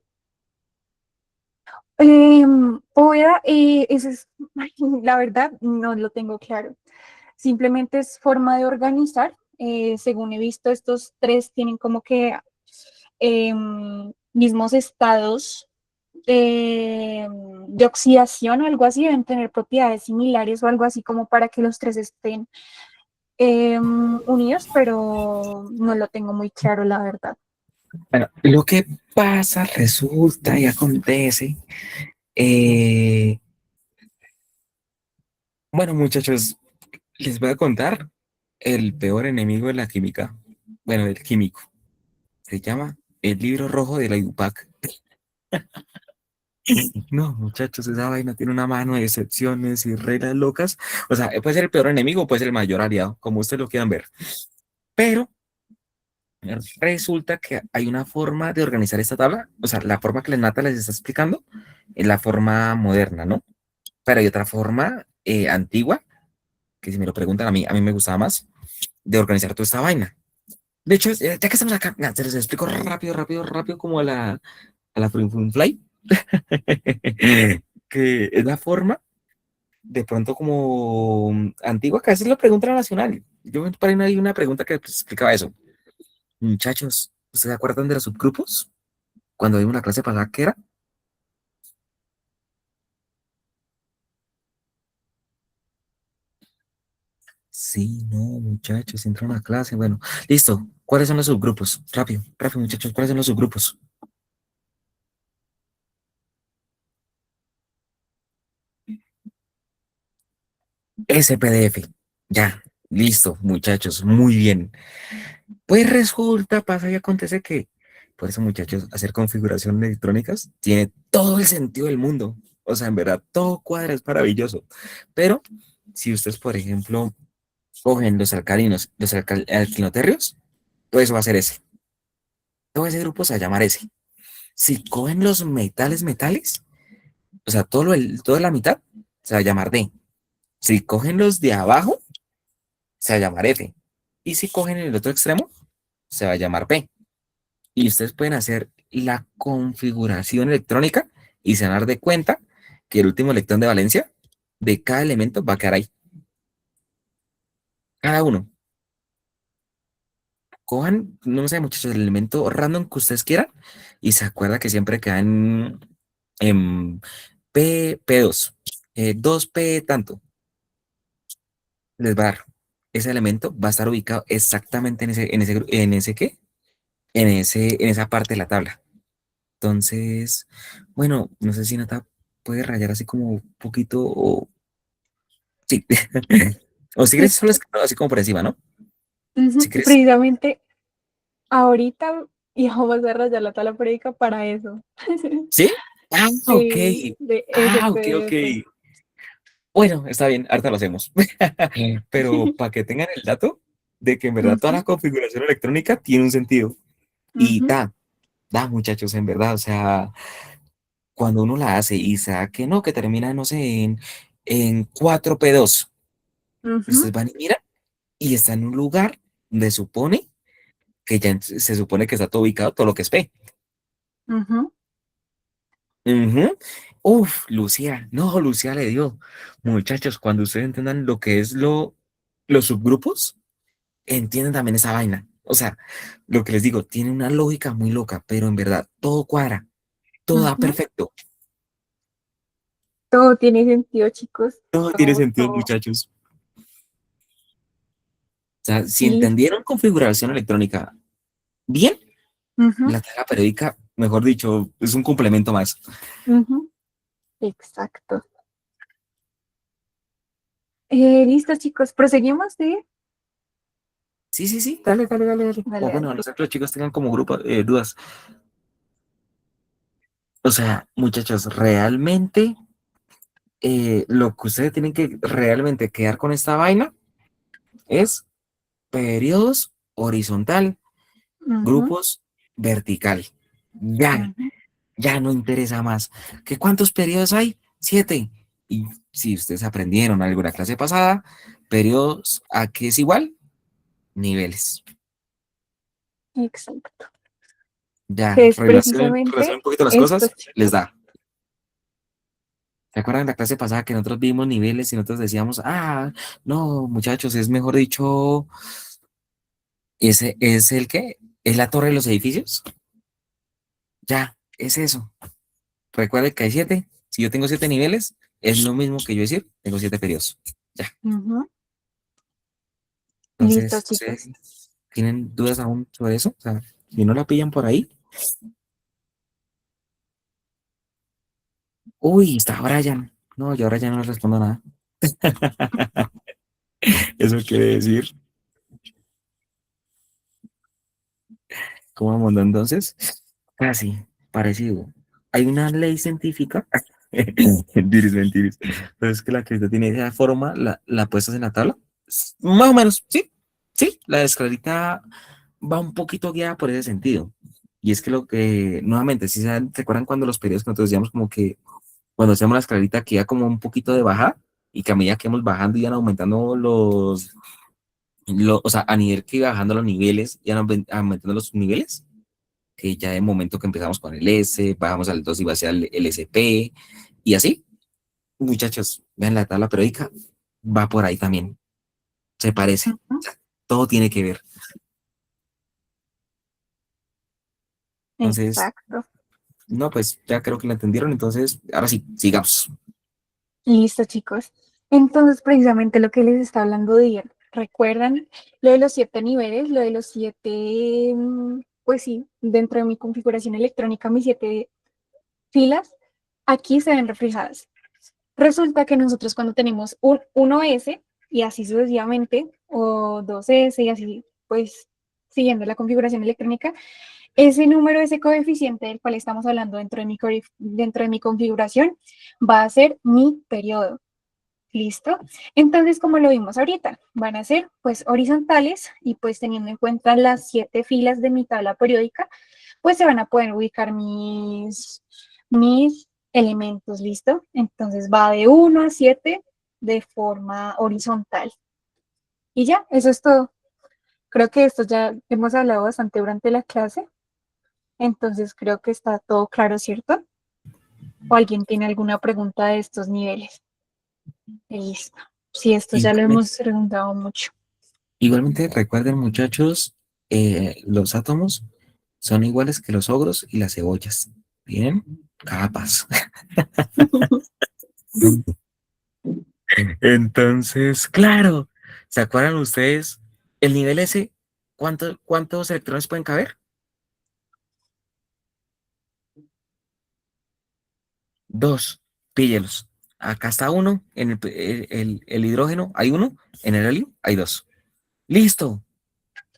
Eso es, la verdad, no lo tengo claro. Simplemente es forma de organizar. Según he visto, estos tres tienen como que mismos estados de oxidación o algo así, deben tener propiedades similares o algo así como para que los tres estén unidos, pero no lo tengo muy claro, la verdad. Bueno, lo que pasa, resulta y acontece. eh, bueno, muchachos, les voy a contar el peor enemigo de la química. Bueno, del químico. Se llama el libro rojo de la IUPAC. No, muchachos, esa vaina tiene una mano de excepciones y reglas locas. O sea, puede ser el peor enemigo o puede ser el mayor aliado, como ustedes lo quieran ver. Pero resulta que hay una forma de organizar esta tabla. O sea, la forma que la Nata les está explicando es la forma moderna, ¿no? Pero hay otra forma antigua, que si me lo preguntan a mí me gustaba más, de organizar toda esta vaina. De hecho, ya que estamos acá, se les explico rápido, como a la Fly, que es la forma de pronto como antigua, que a veces lo pregunta la Nacional. Yo me paré ahí una pregunta que pues, explicaba eso. Muchachos, ¿ustedes se acuerdan de los subgrupos? Cuando vimos la clase pasada, ¿qué era? Sí, no, muchachos, entra una clase. Bueno, listo. ¿Cuáles son los subgrupos? Rápido, muchachos, ¿cuáles son los subgrupos? SPDF. Ya, listo, muchachos, muy bien. Pues resulta, pasa y acontece que, por eso, muchachos, hacer configuración electrónicas tiene todo el sentido del mundo. O sea, en verdad, todo cuadra, es maravilloso. Pero, si ustedes, por ejemplo, cogen los alcalinos, los alquinoterrios, todo eso va a ser ese. Todo ese grupo se va a llamar ese. Si cogen los metales, o sea, toda la mitad, se va a llamar D. Si cogen los de abajo, se va a llamar F. Y si cogen el otro extremo, se va a llamar P. Y ustedes pueden hacer la configuración electrónica y se van a dar de cuenta que el último electrón de valencia de cada elemento va a quedar ahí. Cada uno. Cojan, no sé, muchachos, el elemento random que ustedes quieran y se acuerda que siempre quedan en P2, 2P tanto. Les va a dar. Ese elemento va a estar ubicado exactamente ¿qué? En esa parte de la tabla. Entonces, bueno, no sé si Nata puede rayar así como un poquito o sí. O si quieres solo así como por encima, ¿no? Si quieres, Precisamente ahorita íbamos a rayar la tabla periódica para eso. ¿sí? Ah, ok. Sí, de Ok. SPDF. Bueno, está bien, ahorita lo hacemos. Pero para que tengan el dato de que en verdad toda Ujú, la configuración electrónica tiene un sentido. Y ujú, da, muchachos, en verdad, o sea, cuando uno la hace y sabe que no, que termina, no sé, en 4P2, ujú, ustedes van y miran y está en un lugar donde supone que ya se supone que está todo ubicado, todo lo que es P. ujú, Ujú. Uf, Lucía, no, Lucía le dio. Muchachos, cuando ustedes entiendan lo que es los subgrupos, entienden también esa vaina. O sea, lo que les digo, tiene una lógica muy loca, pero en verdad todo cuadra, todo da ujú. perfecto. Todo tiene sentido, chicos. Todo tiene Todo, sentido, todo. muchachos. O sea, si Listo. entendieron configuración electrónica bien, Ujú, la tabla periódica, mejor dicho, es un complemento más. ujú. Exacto. Listo, chicos. Proseguimos, ¿sí? Sí, sí, sí, dale, dale, dale, dale. Dale, O dale. bueno, a no ser que los chicos tengan como grupo dudas. O sea, muchachos, realmente lo que ustedes tienen que realmente quedar con esta vaina es periodos horizontal, Ujú, grupos vertical. Ya, ujú. ya no interesa más. ¿Qué cuántos periodos hay? 7. Y si ustedes aprendieron algo en la clase pasada, periodos a qué es igual, niveles. Exacto. Ya, Que es relacionen precisamente un poquito las esto, cosas, les chicos. da. ¿Se acuerdan de la clase pasada que nosotros vimos niveles y nosotros decíamos, no, muchachos, es mejor dicho, ese es el qué? ¿Es la torre de los edificios? Ya, es eso. Recuerden que hay 7. Si yo tengo 7 niveles, es lo mismo que yo decir, tengo 7 periodos. Ya. Ujú. Listo, Entonces, chicos. ¿ustedes tienen dudas aún sobre eso? O sea, si no la pillan por ahí. Uy, está Brian. No, yo ahora ya no le respondo nada. Eso quiere decir, ¿cómo vamos entonces? Casi, parecido. Hay una ley científica. Mentiris, mentiris. Pero es que la que usted tiene esa forma, la puestas en la tabla. Más o menos, sí. Sí, la escalerita va un poquito guiada por ese sentido. Y es que lo que, nuevamente, si se recuerdan cuando los periodos que nosotros decíamos como que cuando hacemos la escalerita queda como un poquito de baja y que a medida que vamos bajando iban aumentando o sea, a nivel que iba bajando los niveles, iban aumentando los niveles, que ya de momento que empezamos con el S, bajamos al 2 y va a ser el SP, y así, muchachos, vean la tabla periódica, va por ahí también, se parece, Ujú. o sea, todo tiene que ver. Entonces, Exacto. no, pues ya creo que lo entendieron, entonces, ahora sí, sigamos. Listo, chicos. Entonces, precisamente lo que les está hablando de ayer, ¿recuerdan lo de los 7 niveles, lo de los 7, pues sí, dentro de mi configuración electrónica, mis 7 filas, aquí se ven reflejadas. Resulta que nosotros cuando tenemos un 1S y así sucesivamente, o 2S y así, pues siguiendo la configuración electrónica, ese número, ese coeficiente del cual estamos hablando dentro de mi configuración, va a ser mi periodo. ¿Listo? Entonces, como lo vimos ahorita, van a ser pues horizontales y pues teniendo en cuenta las 7 filas de mi tabla periódica, pues se van a poder ubicar mis elementos, ¿listo? Entonces va de 1 a 7 de forma horizontal. Y ya, eso es todo. Creo que esto ya hemos hablado bastante durante la clase, entonces creo que está todo claro, ¿cierto? ¿O alguien tiene alguna pregunta de estos niveles? Listo. Sí, esto ya lo Igualmente, hemos preguntado mucho. igualmente recuerden, muchachos, los átomos son iguales que los ogros y las cebollas. ¿Bien? Capas. Entonces, claro, ¿se acuerdan ustedes? El nivel S, ¿cuántos electrones pueden caber? 2. Píllelos. Acá está uno, en el hidrógeno hay uno, en el helio hay 2. Listo.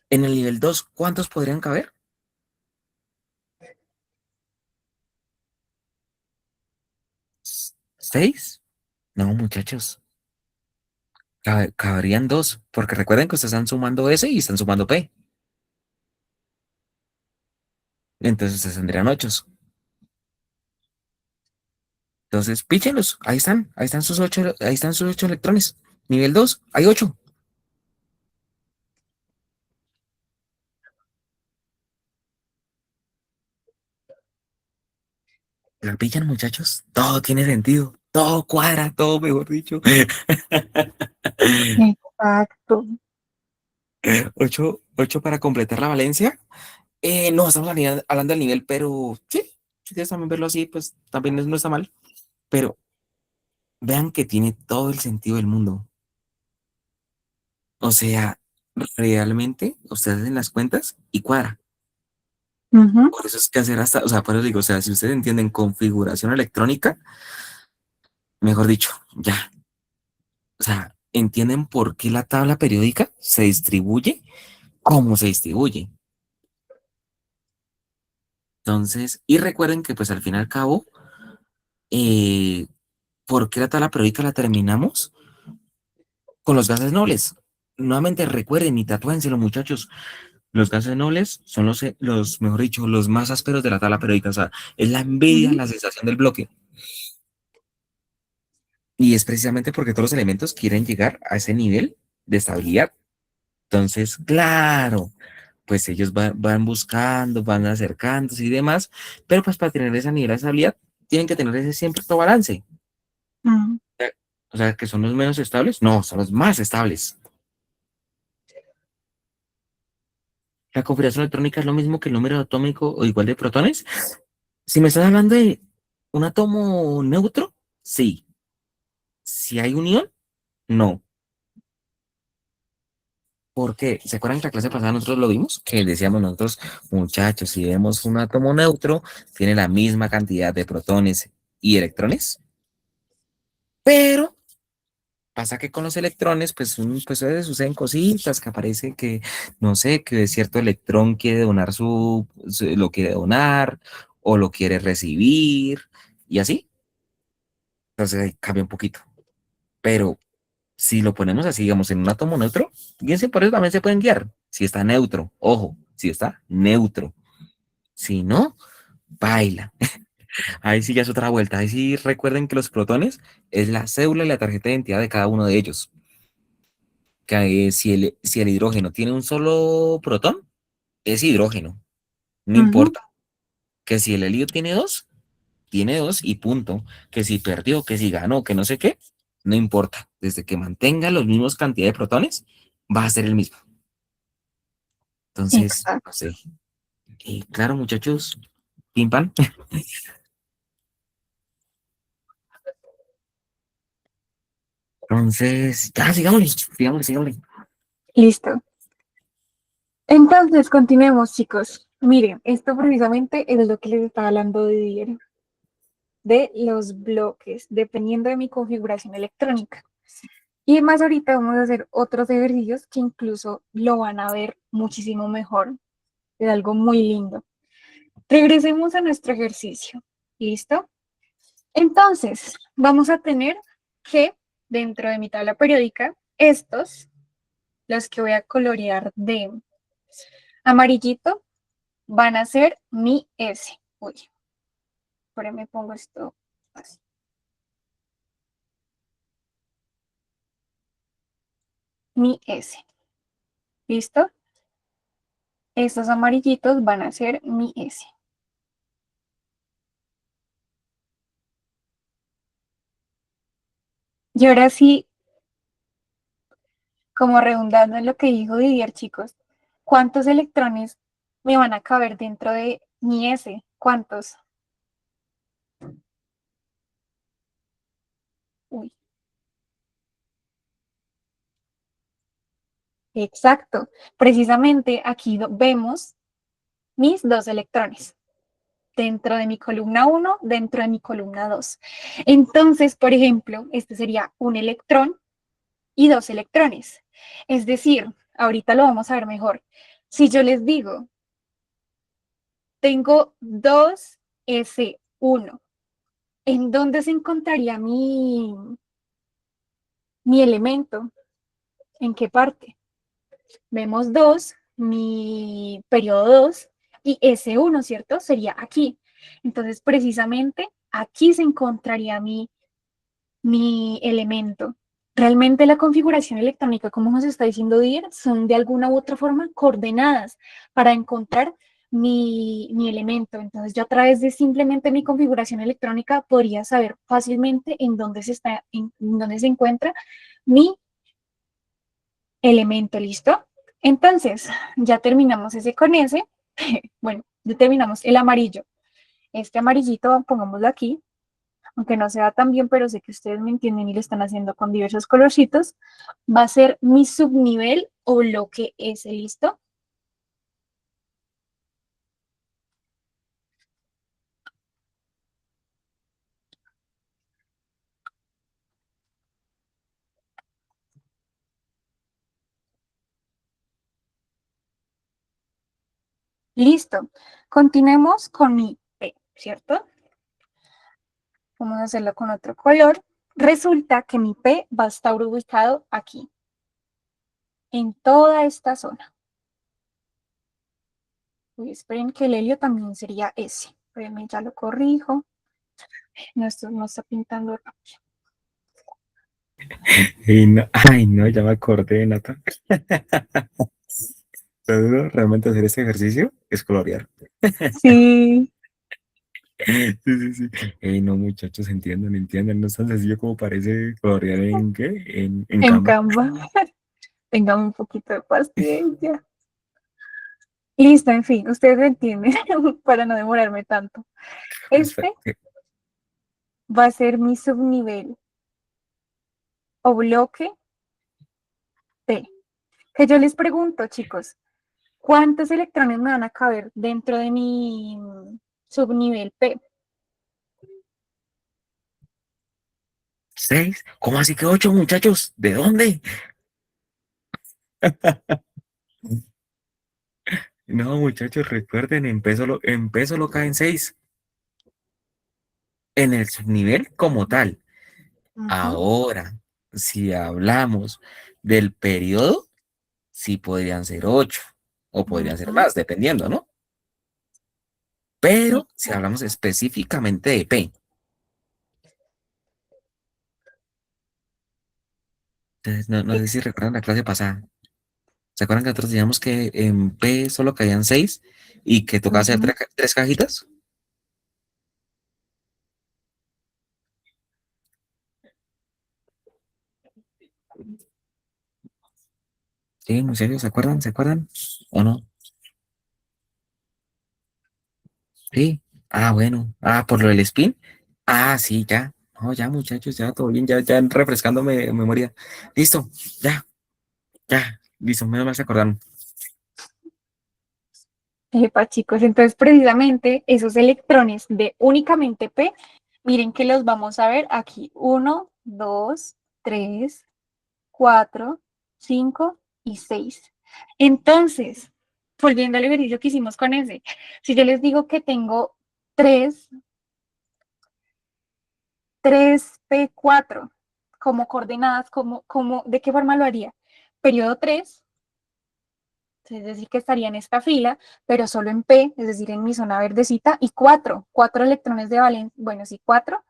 En el nivel 2, ¿cuántos podrían caber? 6. No, muchachos, caberían 2, porque recuerden que ustedes están sumando S y están sumando P. Entonces ustedes tendrían 8. Entonces, píchenlos, ahí están sus 8, ahí están sus 8 electrones. Nivel 2, hay 8. ¿La pillan, muchachos? Todo tiene sentido, todo cuadra, todo mejor dicho. Exacto. 8 para completar la valencia. No, estamos hablando del nivel, pero sí, si quieres también verlo así, pues también no está mal. Pero vean que tiene todo el sentido del mundo. O sea, realmente ustedes hacen las cuentas y cuadra. Ujú. Por eso es que hacer hasta, o sea, por eso digo, o sea, si ustedes entienden configuración electrónica, mejor dicho, ya. O sea, entienden por qué la tabla periódica se distribuye, cómo se distribuye. Entonces, y recuerden que pues al fin y al cabo, eh, ¿por qué la tabla periódica la terminamos? Con los gases nobles. Nuevamente recuerden y tatúenselo, muchachos. Los gases nobles son mejor dicho, los más ásperos de la tabla periódica. O sea, es la envidia, Ujú. la sensación del bloque. Y es precisamente porque todos los elementos quieren llegar a ese nivel de estabilidad. Entonces, claro, pues ellos van buscando, van acercándose y demás, pero pues para tener ese nivel de estabilidad, tienen que tener ese siempre otro balance. Mm. O sea, que son los menos estables, no, son los más estables. La configuración electrónica es lo mismo que el número atómico o igual de protones. Si me estás hablando de un átomo neutro, sí. Si hay unión, no. Porque, ¿se acuerdan que la clase pasada nosotros lo vimos? Que decíamos nosotros, muchachos, si vemos un átomo neutro, tiene la misma cantidad de protones y electrones, pero pasa que con los electrones, pues a veces suceden cositas, que aparece que, no sé, que cierto electrón quiere donar lo quiere donar, o lo quiere recibir, y así. Entonces ahí cambia un poquito. Pero si lo ponemos así, digamos, en un átomo neutro, bien, por eso también se pueden guiar. Si está neutro, ojo, si está neutro. Si no, baila. Ahí sí ya es otra vuelta. Ahí sí recuerden que los protones es la cédula y la tarjeta de identidad de cada uno de ellos. Que si el hidrógeno tiene un solo protón, es hidrógeno. No Ujú. importa. Que si el helio tiene dos y punto. Que si perdió, que si ganó, que no sé qué, no importa. Desde que mantenga los mismos cantidad de protones, va a ser el mismo. Entonces, no Exacto. sé. Y claro, muchachos, pim pam. Entonces, ya, sigámosle, sigámosle, sigámosle. Listo. Entonces, continuemos, chicos. Miren, esto precisamente es lo que les estaba hablando de los bloques, dependiendo de mi configuración electrónica. Y más ahorita vamos a hacer otros ejercicios que incluso lo van a ver muchísimo mejor. Es algo muy lindo. Regresemos a nuestro ejercicio. ¿Listo? Entonces, vamos a tener que dentro de mi tabla periódica, estos, los que voy a colorear de amarillito, van a ser mi S. Uy, por ahí me pongo esto así. Mi S. ¿Listo? Estos amarillitos van a ser mi S. Y ahora sí, como redundando en lo que dijo Didier, chicos, ¿cuántos electrones me van a caber dentro de mi S? ¿Cuántos? Uy, exacto. Precisamente aquí vemos mis dos electrones dentro de mi columna 1, dentro de mi columna 2. Entonces, por ejemplo, este sería un electrón y dos electrones. Es decir, ahorita lo vamos a ver mejor. Si yo les digo, tengo dos S1, ¿en dónde se encontraría mi elemento? ¿En qué parte? Vemos 2, mi periodo 2 y S1, ¿cierto? Sería aquí. Entonces, precisamente aquí se encontraría mi elemento. Realmente la configuración electrónica, como nos está diciendo Dier, son de alguna u otra forma coordenadas para encontrar mi elemento. Entonces, yo a través de simplemente mi configuración electrónica podría saber fácilmente en dónde se encuentra mi elemento, ¿listo? Entonces, ya terminamos ese con ese. Bueno, ya terminamos el amarillo. Este amarillito, pongámoslo aquí. aunque no se va tan bien, pero sé que ustedes me entienden y lo están haciendo con diversos colorcitos, va a ser mi subnivel o bloque S, ¿listo? Listo. Continuemos con mi P, ¿cierto? Vamos a hacerlo con otro color. Resulta que mi P va a estar ubicado aquí, en toda esta zona. Uy, esperen que el helio también sería S. Espérenme, ya lo corrijo. No, esto no está pintando rápido. Y no, ay, no, ya me acordé, Nata. Lo duro realmente hacer este ejercicio es colorear. Sí, Sí, sí, sí. Ey, no, muchachos, entiendan, entiendan. No es tan sencillo como parece colorear en ¿qué? En en Canva. Canva. Tengan un poquito de paciencia. Listo, en fin, ustedes lo entienden para no demorarme tanto. Espera, Este va a ser mi subnivel o bloque P. Que yo les pregunto, chicos, ¿cuántos electrones me van a caber dentro de mi subnivel P? 6. ¿Cómo así que 8, muchachos? ¿De dónde? No, muchachos, recuerden, en peso lo caen 6. En el subnivel como tal. Ujú, Ahora, si hablamos del periodo, sí podrían ser 8 o podrían ser ujú, más, dependiendo, ¿no? Pero si exacto. hablamos específicamente de P, entonces no sé si recuerdan la clase pasada. ¿Se acuerdan que nosotros decíamos que en P solo caían 6 y que tocaba hacer Ujú. tres cajitas? Sí, en serio, ¿se acuerdan? ¿Se acuerdan? ¿O no? Sí. Ah, bueno. Ah, por lo del spin. Ah, sí, ya. No, ya, muchachos, ya todo bien, ya refrescándome memoria. Listo, ya, ya. Listo, menos mal se acordaron. Epa, chicos, entonces precisamente esos electrones de únicamente P, miren que los vamos a ver aquí. 1, 2, 3, 4, 5 y 6. Entonces, volviendo al ejercicio que hicimos con ese, si yo les digo que tengo 3, 3P4 como coordenadas, ¿de qué forma lo haría? Periodo 3, es decir, que estaría en esta fila, pero solo en P, es decir, en mi zona verdecita, y 4 electrones de valencia, bueno, sí, 4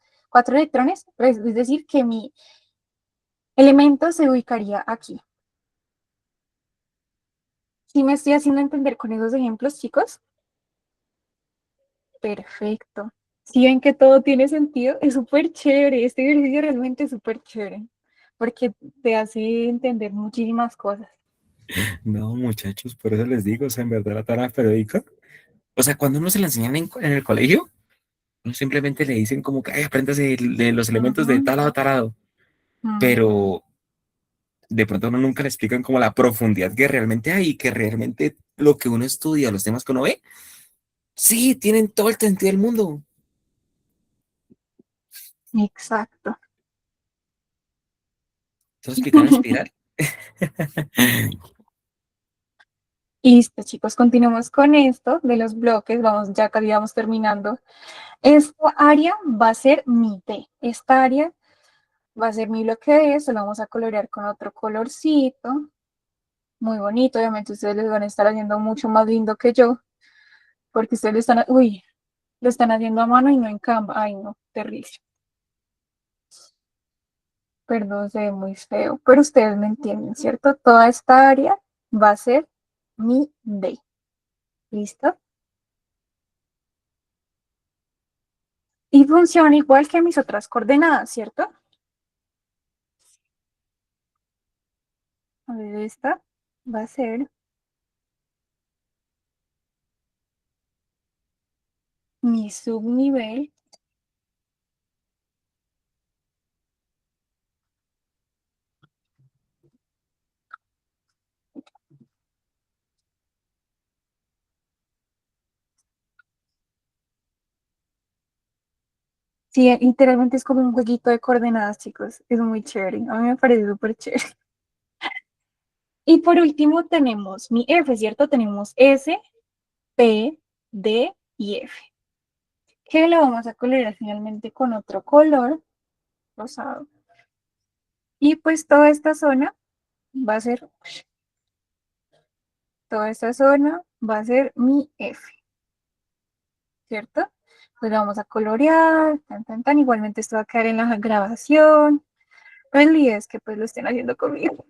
electrones, pues, es decir, que mi elemento se ubicaría aquí. ¿Sí me estoy haciendo entender con esos ejemplos, chicos? Perfecto. Si ven que todo tiene sentido, es súper chévere. Este ejercicio realmente es súper chévere, porque te hace entender muchísimas cosas. No, muchachos, por eso les digo, o sea, en verdad la tabla periódica, o sea, cuando uno se la enseñan en el colegio, no simplemente le dicen como que, ay, apréndase de los elementos de Ujú, tal a tal, ujú. pero de pronto a uno nunca le explican como la profundidad que realmente hay y que realmente lo que uno estudia, los temas que uno ve, sí, tienen todo el sentido del mundo. Exacto. ¿Se lo explican en espiral? Listo, chicos, continuemos con esto de los bloques. Vamos, ya casi vamos terminando. Esta área va a ser mi T. Esta área va a ser mi bloque de eso. Lo vamos a colorear con otro colorcito. Muy bonito. Obviamente ustedes les van a estar haciendo mucho más lindo que yo, porque ustedes lo están haciendo a mano y no en Canva. Ay, no, terrible. Perdón, se ve muy feo, pero ustedes me entienden, ¿cierto? Toda esta área va a ser mi D. ¿Listo? Y funciona igual que mis otras coordenadas, ¿cierto? A ver, esta va a ser mi subnivel Sí, literalmente es como un jueguito de coordenadas, chicos. Es muy chévere. A mí me parece súper chévere. Y por último tenemos mi F, ¿cierto? Tenemos S, P, D y F. Que lo vamos a colorear finalmente con otro color, rosado. Y pues toda esta zona va a ser mi F, ¿cierto? Pues lo vamos a colorear, tan, tan, tan. Igualmente esto va a quedar en la grabación. No el día es que pues lo estén haciendo conmigo.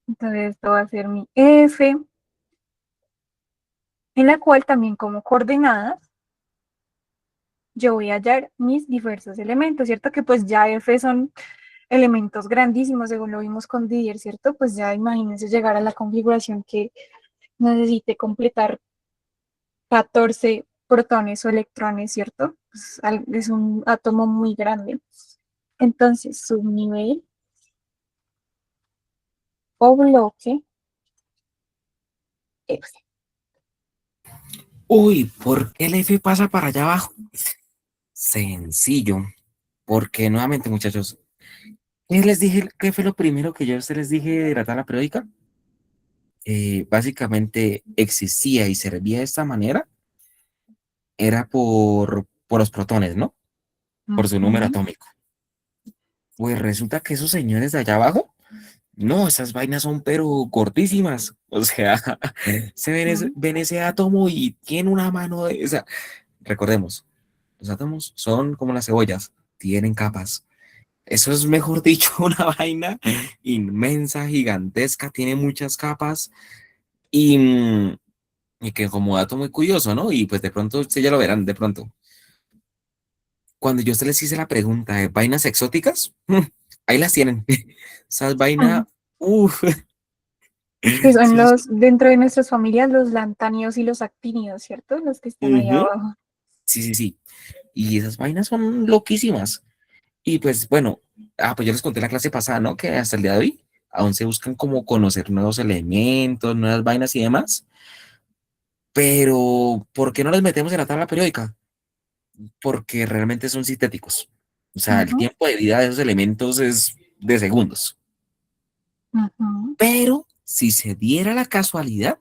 Entonces esto va a ser mi F, en la cual también como coordenadas yo voy a hallar mis diversos elementos, ¿cierto? Que pues ya F son elementos grandísimos, según lo vimos con Didier, ¿cierto? Pues ya imagínense llegar a la configuración que necesite completar 14 protones o electrones, ¿cierto? Pues es un átomo muy grande. Entonces, subnivel o bloque F. Uy, ¿por qué el F pasa para allá abajo? Sencillo, porque nuevamente, muchachos, ¿qué les dije? ¿Qué fue lo primero que yo les dije de la tabla periódica? Básicamente existía y servía de esta manera, era por los protones, ¿no? Por su número Ujú, atómico. Pues resulta que esos señores de allá abajo, no, esas vainas son pero cortísimas. O sea, ujú, ven ese átomo y tiene una mano de esa. Recordemos, los átomos son como las cebollas, tienen capas. Eso es, mejor dicho, una vaina inmensa, gigantesca, tiene muchas capas y, y que como dato muy curioso, ¿no? Y pues de pronto ustedes ya lo verán, de pronto. Cuando yo se les hice la pregunta de vainas exóticas, ahí las tienen. Esas vainas, ujú. uff, Que son eso es- los, dentro de nuestras familias, los lantáneos y los actínidos, ¿cierto? Los que están ahí ujú, abajo. sí, sí, sí. Y esas vainas son loquísimas. Y pues bueno, pues yo les conté la clase pasada, ¿no? Que hasta el día de hoy aún se buscan como conocer nuevos elementos, nuevas vainas y demás. Pero, ¿por qué no les metemos en la tabla periódica? Porque realmente son sintéticos. O sea, el Ujú, tiempo de vida de esos elementos es de segundos. ujú. Pero si se diera la casualidad,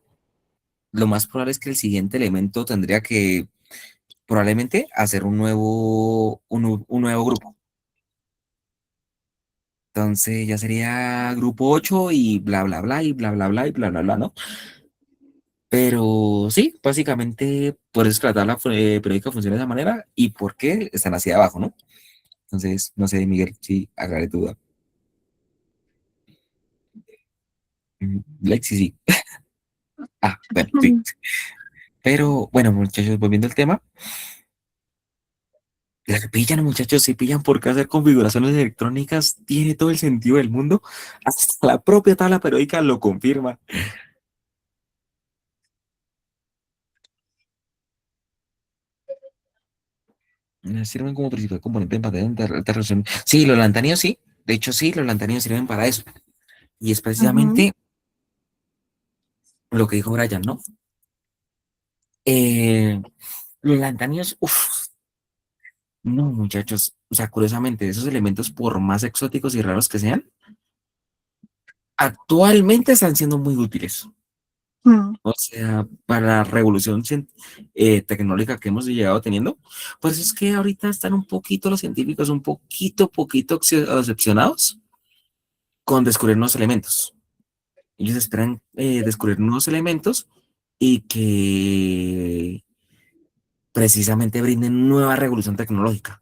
lo más probable es que el siguiente elemento tendría que probablemente hacer un nuevo grupo. Entonces ya sería grupo 8 y bla, bla, bla, y bla, bla, bla, y bla, bla, bla, ¿no? Pero sí, básicamente por eso es que la tabla periódica funciona de esa manera y por qué están así abajo, ¿no? Entonces, no sé, Miguel, sí, aclaré tu duda. Lexi, sí. Bueno, sí. Pero bueno, muchachos, volviendo al tema, la que pillan, muchachos, si pillan por qué hacer configuraciones electrónicas, tiene todo el sentido del mundo. Hasta la propia tabla periódica lo confirma. Sirven como principal componente en pantalla de alta resolución. Sí, los lantáneos sí. De hecho, sí, los lantáneos sirven para eso. Y es Ujú. precisamente lo que dijo Brian, ¿no? Eh, los lantáneos, uff, no, muchachos. O sea, curiosamente, esos elementos, por más exóticos y raros que sean, actualmente están siendo muy útiles. Mm, O sea, para la revolución tecnológica que hemos llegado teniendo, pues es que ahorita están un poquito los científicos, un poquito decepcionados con descubrir nuevos elementos. Ellos esperan descubrir nuevos elementos y que precisamente brinden nueva revolución tecnológica.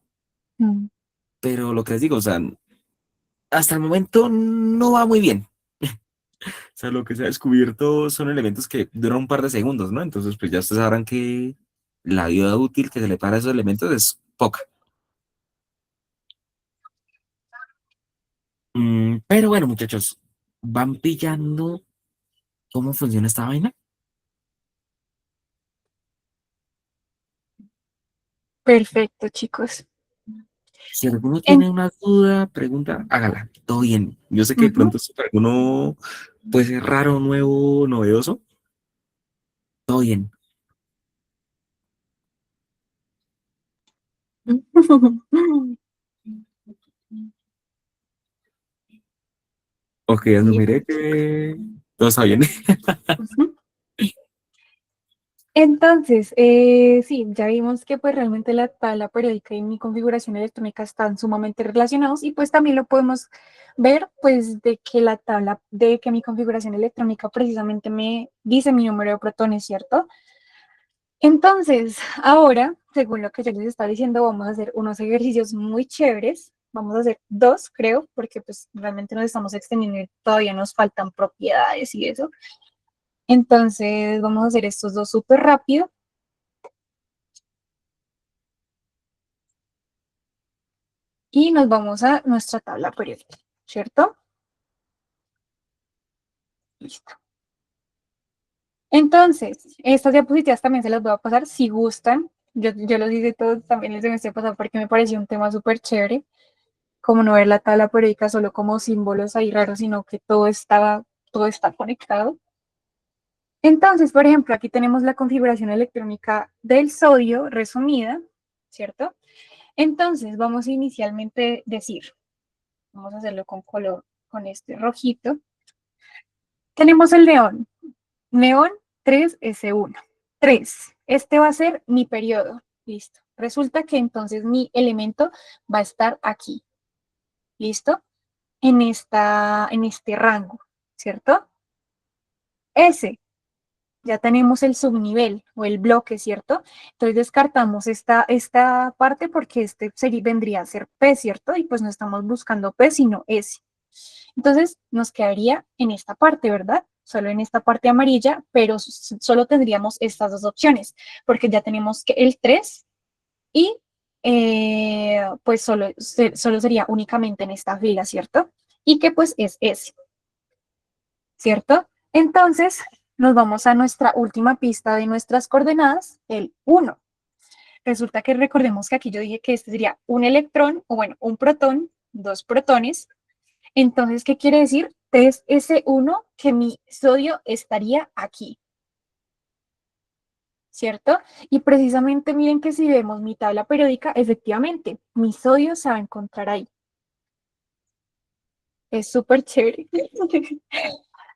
mm. Pero lo que les digo, o sea, hasta el momento no va muy bien. O sea, lo que se ha descubierto son elementos que duran un par de segundos, ¿no? Entonces, pues ya ustedes sabrán que la vida útil que se le para a esos elementos es poca. Pero bueno, muchachos, ¿van pillando cómo funciona esta vaina? Perfecto, chicos. Si alguno En- tiene una duda, pregunta, hágala. Todo bien. Yo sé que de Ujú. pronto esto para alguno puede ser raro, nuevo, novedoso. Todo bien. Ok, Listo. asumiré que todo está bien. Ujú. Entonces, sí, ya vimos que pues realmente la tabla periódica y mi configuración electrónica están sumamente relacionados y pues también lo podemos ver pues de que la tabla, de que mi configuración electrónica precisamente me dice mi número de protones, ¿cierto? Entonces, ahora, según lo que yo les estaba diciendo, vamos a hacer unos ejercicios muy chéveres. Vamos a hacer dos, creo, porque pues realmente nos estamos extendiendo y todavía nos faltan propiedades y eso. Entonces, vamos a hacer estos dos súper rápido. Y nos vamos a nuestra tabla periódica, ¿cierto? Listo. Entonces, estas diapositivas también se las voy a pasar si gustan. Yo los hice todos, también les voy a pasar porque me pareció un tema súper chévere, como no ver la tabla periódica solo como símbolos ahí raros, sino que todo está conectado. Entonces, por ejemplo, aquí tenemos la configuración electrónica del sodio resumida, ¿cierto? Entonces, vamos a inicialmente decir, vamos a hacerlo con color, con este rojito. Tenemos el neón. Neón 3S1. 3. Este va a ser mi periodo. Listo. Resulta que entonces mi elemento va a estar aquí. ¿Listo? En este rango, ¿cierto? S. Ya tenemos el subnivel o el bloque, ¿cierto? Entonces descartamos esta parte porque vendría a ser P, ¿cierto? Y pues no estamos buscando P, sino S. Entonces nos quedaría en esta parte, ¿verdad? Solo en esta parte amarilla, pero solo tendríamos estas dos opciones, porque ya tenemos que el 3 y pues solo sería únicamente en esta fila, ¿cierto? Y que pues es S, ¿cierto? Entonces nos vamos a nuestra última pista de nuestras coordenadas, el 1. Resulta que recordemos que aquí yo dije que este sería un electrón, o bueno, un protón, dos protones. Entonces, ¿qué quiere decir? Es ese 1 que mi sodio estaría aquí, ¿cierto? Y precisamente miren que si vemos mi tabla periódica, efectivamente, mi sodio se va a encontrar ahí. Es súper chévere.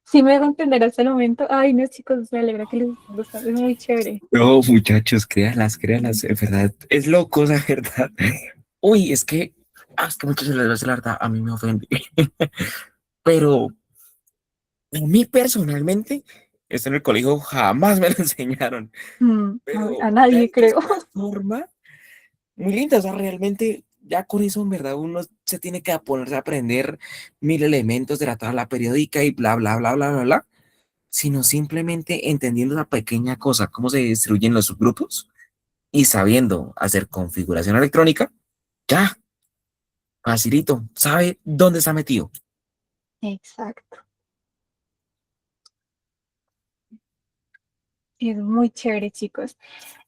Sí me dejo entender hasta el momento. Ay, no, chicos, me alegra que les guste. Es muy chévere. No, muchachos, créanlas, créanlas, en verdad, es loco, esa verdad. Uy, es que muchachos, les voy a decir la verdad, a mí me ofende. Pero a mí personalmente, esto en el colegio jamás me lo enseñaron, A pero nadie vean que es creo. una forma muy linda, o sea, realmente ya con eso en verdad uno se tiene que ponerse a aprender mil elementos de la tabla periódica y bla, bla, bla, bla, bla, bla, sino simplemente entendiendo esa pequeña cosa, cómo se distribuyen los subgrupos y sabiendo hacer configuración electrónica, ya, facilito, sabe dónde está metido. Exacto. Es muy chévere, chicos.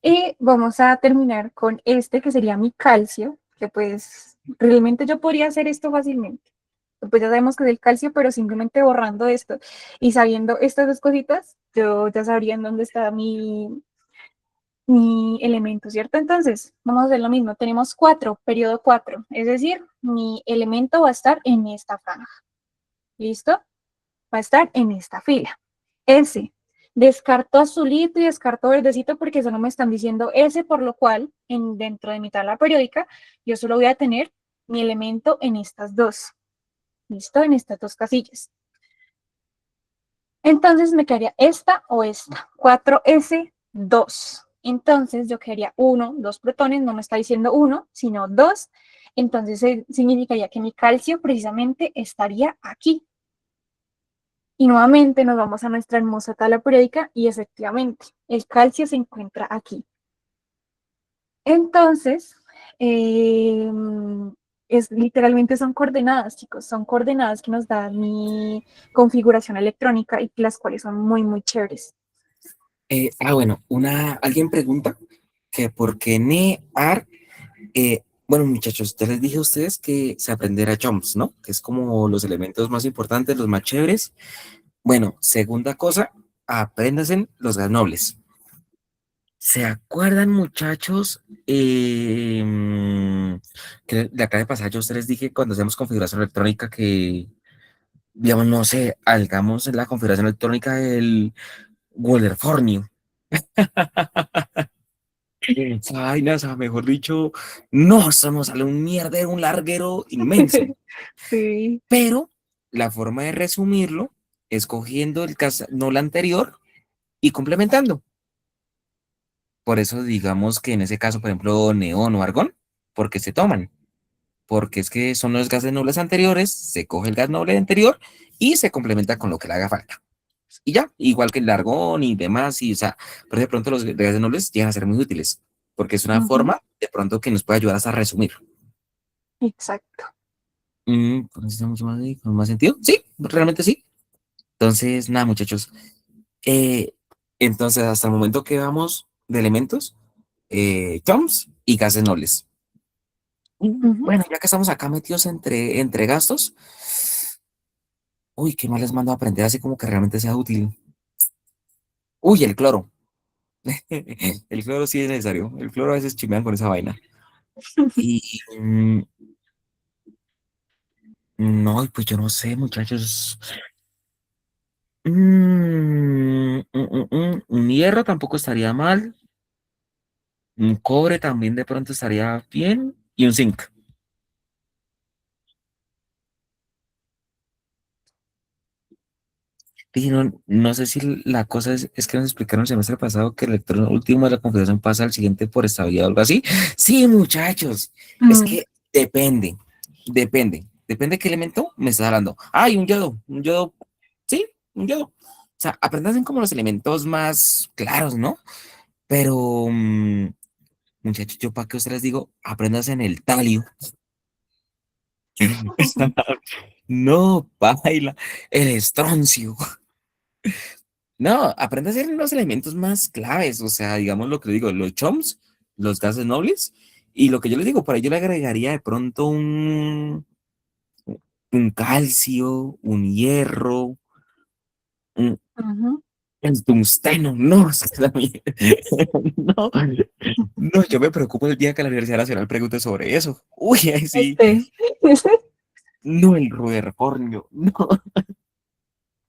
Y vamos a terminar con este que sería mi calcio, que pues realmente yo podría hacer esto fácilmente. Pues ya sabemos que es el calcio, pero simplemente borrando esto y sabiendo estas dos cositas, yo ya sabría en dónde está mi elemento, ¿cierto? Entonces, vamos a hacer lo mismo. Tenemos 4, periodo 4, es decir, mi elemento va a estar en esta franja. ¿Listo? Va a estar en esta fila. S. Descarto azulito y descarto verdecito porque eso no me están diciendo S, por lo cual dentro de mi tabla periódica yo solo voy a tener mi elemento en estas dos. ¿Listo? En estas dos casillas. Entonces me quedaría esta o esta. 4S2. Entonces yo quedaría 1, 2 protones, no me está diciendo 1, sino 2. Entonces significaría que mi calcio precisamente estaría aquí. Y nuevamente nos vamos a nuestra hermosa tabla periódica y efectivamente el calcio se encuentra aquí. Entonces, eh, literalmente son coordenadas, chicos, son coordenadas que nos da mi configuración electrónica y las cuales son muy, muy chéveres. Bueno, alguien pregunta que por qué NEAR, bueno, muchachos, ya les dije a ustedes que se aprenderá chomps, ¿no? Que es como los elementos más importantes, los más chéveres. Bueno, segunda cosa, apréndanse los gas nobles. ¿Se acuerdan, muchachos? Que de acá de pasar yo a ustedes dije cuando hacemos configuración electrónica que, digamos, no sé, hagamos en la configuración electrónica del Waterfornio. Esa vaina, o sea, mejor dicho, no, eso nos sale un mierdero, un larguero inmenso. Sí. Pero la forma de resumirlo es cogiendo el no anterior y complementando. Por eso digamos que en ese caso, por ejemplo, neón o argón, porque se toman. Porque es que son los gases nobles anteriores, se coge el gas noble anterior y se complementa con lo que le haga falta. Y ya, igual que el argón y demás, y o sea, pero de pronto los gases nobles llegan a ser muy útiles, porque es una Ujú, forma de pronto que nos puede ayudar hasta a resumir. exacto. ¿Pues mucho más, con más sentido? Sí, realmente sí. Entonces, nada, muchachos. Eh, entonces, hasta el momento que vamos de elementos, chums y gases nobles. Ujú. Bueno, ya que estamos acá metidos entre gastos, uy, qué mal les mando a aprender así como que realmente sea útil. Uy, el cloro. El cloro sí es necesario. El cloro a veces chimean con esa vaina. Y no, y pues yo no sé, muchachos. Un hierro tampoco estaría mal. Un cobre también de pronto estaría bien. Y un zinc. Y no sé si la cosa es que nos explicaron el semestre pasado que el electrón último de la configuración pasa al siguiente por estabilidad o algo así. Sí, muchachos, es Mm, que depende qué elemento me estás hablando. Ay, un yodo, sí, un yodo. O sea, aprendan como los elementos más claros, ¿no? Pero, muchachos, yo para qué ustedes digo, aprendas en el talio. No, baila, el estroncio. No, aprende a hacer los elementos más claves, o sea, digamos lo que le digo, los chomps, los gases nobles, y lo que yo les digo, por ahí yo le agregaría de pronto un calcio, un hierro, un, ujú. el tungsteno, no, es que no, no, yo me preocupo el día que la Universidad Nacional pregunte sobre eso. Uy, ahí sí, Este. no, el ruderfornio, no,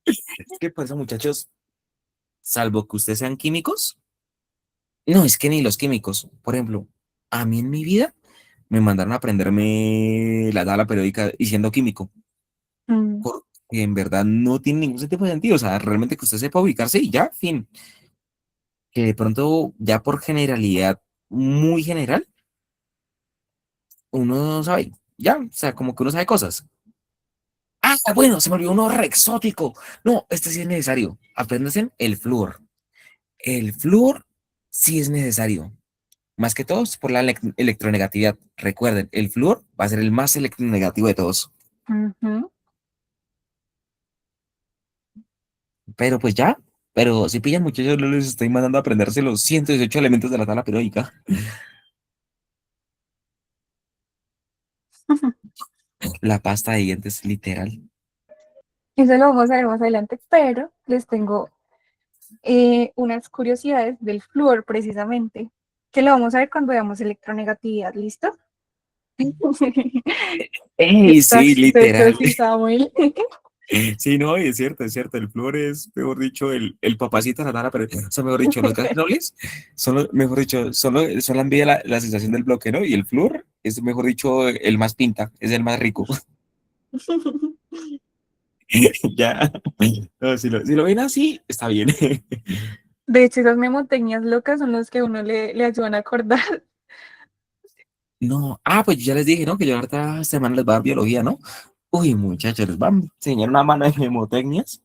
es que por eso, muchachos, salvo que ustedes sean químicos, no, es que ni los químicos, por ejemplo, a mí en mi vida me mandaron a aprenderme la tabla periódica y siendo químico, Mm, porque en verdad no tiene ningún tipo de sentido, o sea, realmente que usted sepa ubicarse y ya, fin, que de pronto ya por generalidad muy general, uno sabe, ya, o sea, como que uno sabe cosas. Ah, bueno, se me olvidó uno re exótico. No, este sí es necesario. Apréndanse el flúor. El flúor sí es necesario. Más que todos por la electronegatividad. Recuerden, el flúor va a ser el más electronegativo de todos. ujú. Pero pues ya, pero si pillan muchachos, yo les estoy mandando a aprenderse los 118 elementos de la tabla periódica. La pasta de dientes, literal. Eso lo vamos a ver más adelante, pero les tengo unas curiosidades del flúor precisamente, que lo vamos a ver cuando veamos electronegatividad, ¿listo? ¡Ey, sí, Estás serio, literal! sí, Samuel. Sí, no, y es cierto, es cierto. El flúor es, mejor dicho, el papacito de la tabla periódica. O sea, mejor dicho, los gases nobles son, mejor dicho, son la envidia, la sensación del bloque, ¿no? Y el flúor es, mejor dicho, el más pinta, es el más rico. Ya, no, si lo ven así, está bien. De hecho, esas memotecnias locas son las que uno le ayudan a acordar. No, pues yo ya les dije, ¿no? Que yo ahorita semana les va a dar biología, ¿no? Uy, muchachos, les van a enseñar una mano de mnemotecnias.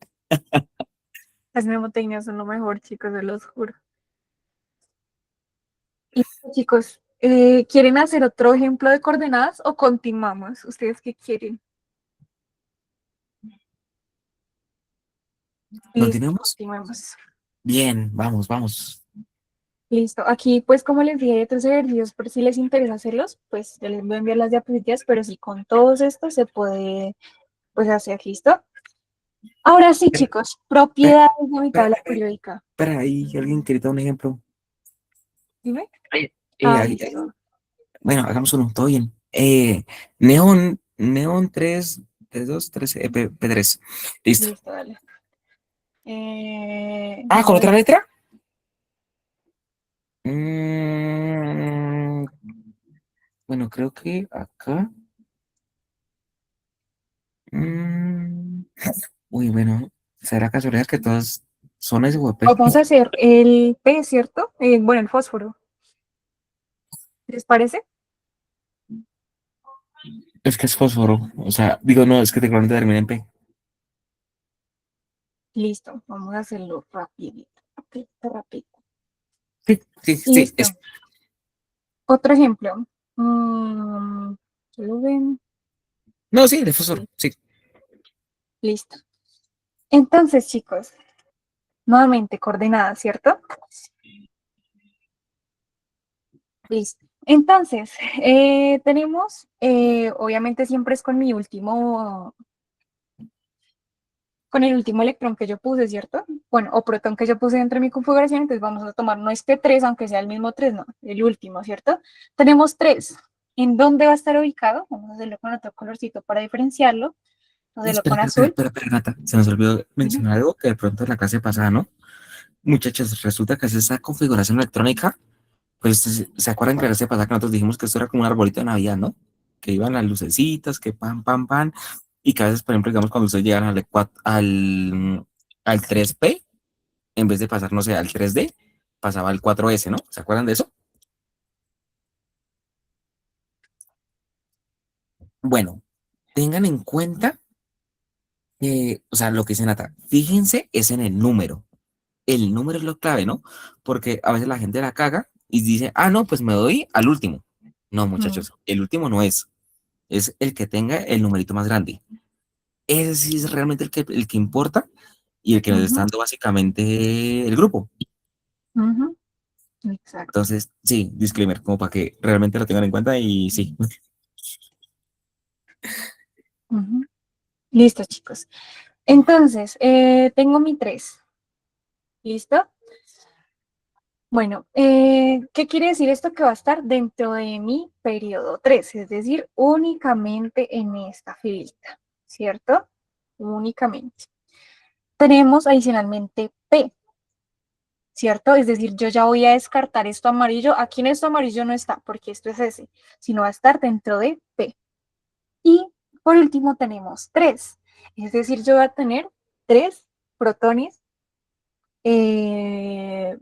Las memotecnias son lo mejor, chicos, se los juro. Y chicos, ¿quieren hacer otro ejemplo de coordenadas o continuamos? ¿Ustedes qué quieren? Listo, ¿Continuamos? continuemos. Bien, vamos, vamos. Listo. Aquí, pues, como les dije, hay otros ejercicios, por si les interesa hacerlos, pues yo les voy a enviar las diapositivas, pero sí, con todos estos se puede, pues, hacer. ¿Listo? Ahora sí, Espera, chicos, espera, propiedades de mi espera, tabla periódica. espera, ahí alguien quería dar un ejemplo. Dime. Ahí, Listo. bueno, hagamos uno, todo bien. Neon 3, P2, 3, P3. Listo. Listo, dale. Ah, ¿con A otra ver, letra? Mm, bueno, creo que acá. mm, uy, bueno, ¿será casualidad que todas son SWP? vamos a hacer el P, ¿cierto? Bueno, el fósforo. ¿Les parece? Es que es fósforo. O sea, digo, no, es que tecnología termina en P. Listo, vamos a hacerlo rapidito. Rapidito, rapidito. Sí, sí, sí, es. Listo. Otro ejemplo. Mm, ¿lo ven? No, sí, de fósforo, Sí, sí. listo. Entonces, chicos, nuevamente coordenadas, ¿cierto? Listo. Entonces, tenemos, obviamente siempre es con el último electrón que yo puse, ¿cierto? Bueno, o protón que yo puse dentro de mi configuración, entonces vamos a tomar no este 3, aunque sea el mismo 3, no, el último, ¿cierto? Tenemos 3. ¿En dónde va a estar ubicado? Vamos a hacerlo con otro colorcito para diferenciarlo. Vamos a hacerlo Espera, con espera, espera, azul. espera, espera, Nata. Se nos olvidó Ujú, mencionar algo que de pronto en la clase pasada, ¿no? Muchachos, resulta que es esa configuración electrónica. Pues se acuerdan que la clase pasada que nosotros dijimos que esto era como un arbolito de Navidad, ¿no? Que iban las lucecitas, que pam, pam, pam. Y que a veces, por ejemplo, digamos, cuando ustedes llegan al 3P, en vez de pasar, no sé, al 3D, pasaba al 4S, ¿no? ¿Se acuerdan de eso? Bueno, tengan en cuenta que, o sea, lo que dice Nata, fíjense es en el número. El número es lo clave, ¿no? Porque a veces la gente la caga y dice, ah, no, pues me doy al último. No, ujú, muchachos, el último no es el que tenga el numerito más grande. Ese sí es realmente el que importa y el que nos está ujú, dando básicamente el grupo. ujú. Exacto. Entonces, sí, disclaimer, como para que realmente lo tengan en cuenta y sí. Ujú. Listo, chicos. Entonces, tengo mi 3. ¿Listo? Bueno, ¿qué quiere decir esto? Que va a estar dentro de mi periodo 3, es decir, únicamente en esta filita, ¿cierto? Únicamente. Tenemos adicionalmente P, ¿cierto? Es decir, yo ya voy a descartar esto amarillo. Aquí en esto amarillo no está, porque esto es S, sino va a estar dentro de P. Y por último tenemos 3, es decir, yo voy a tener 3 protones eh,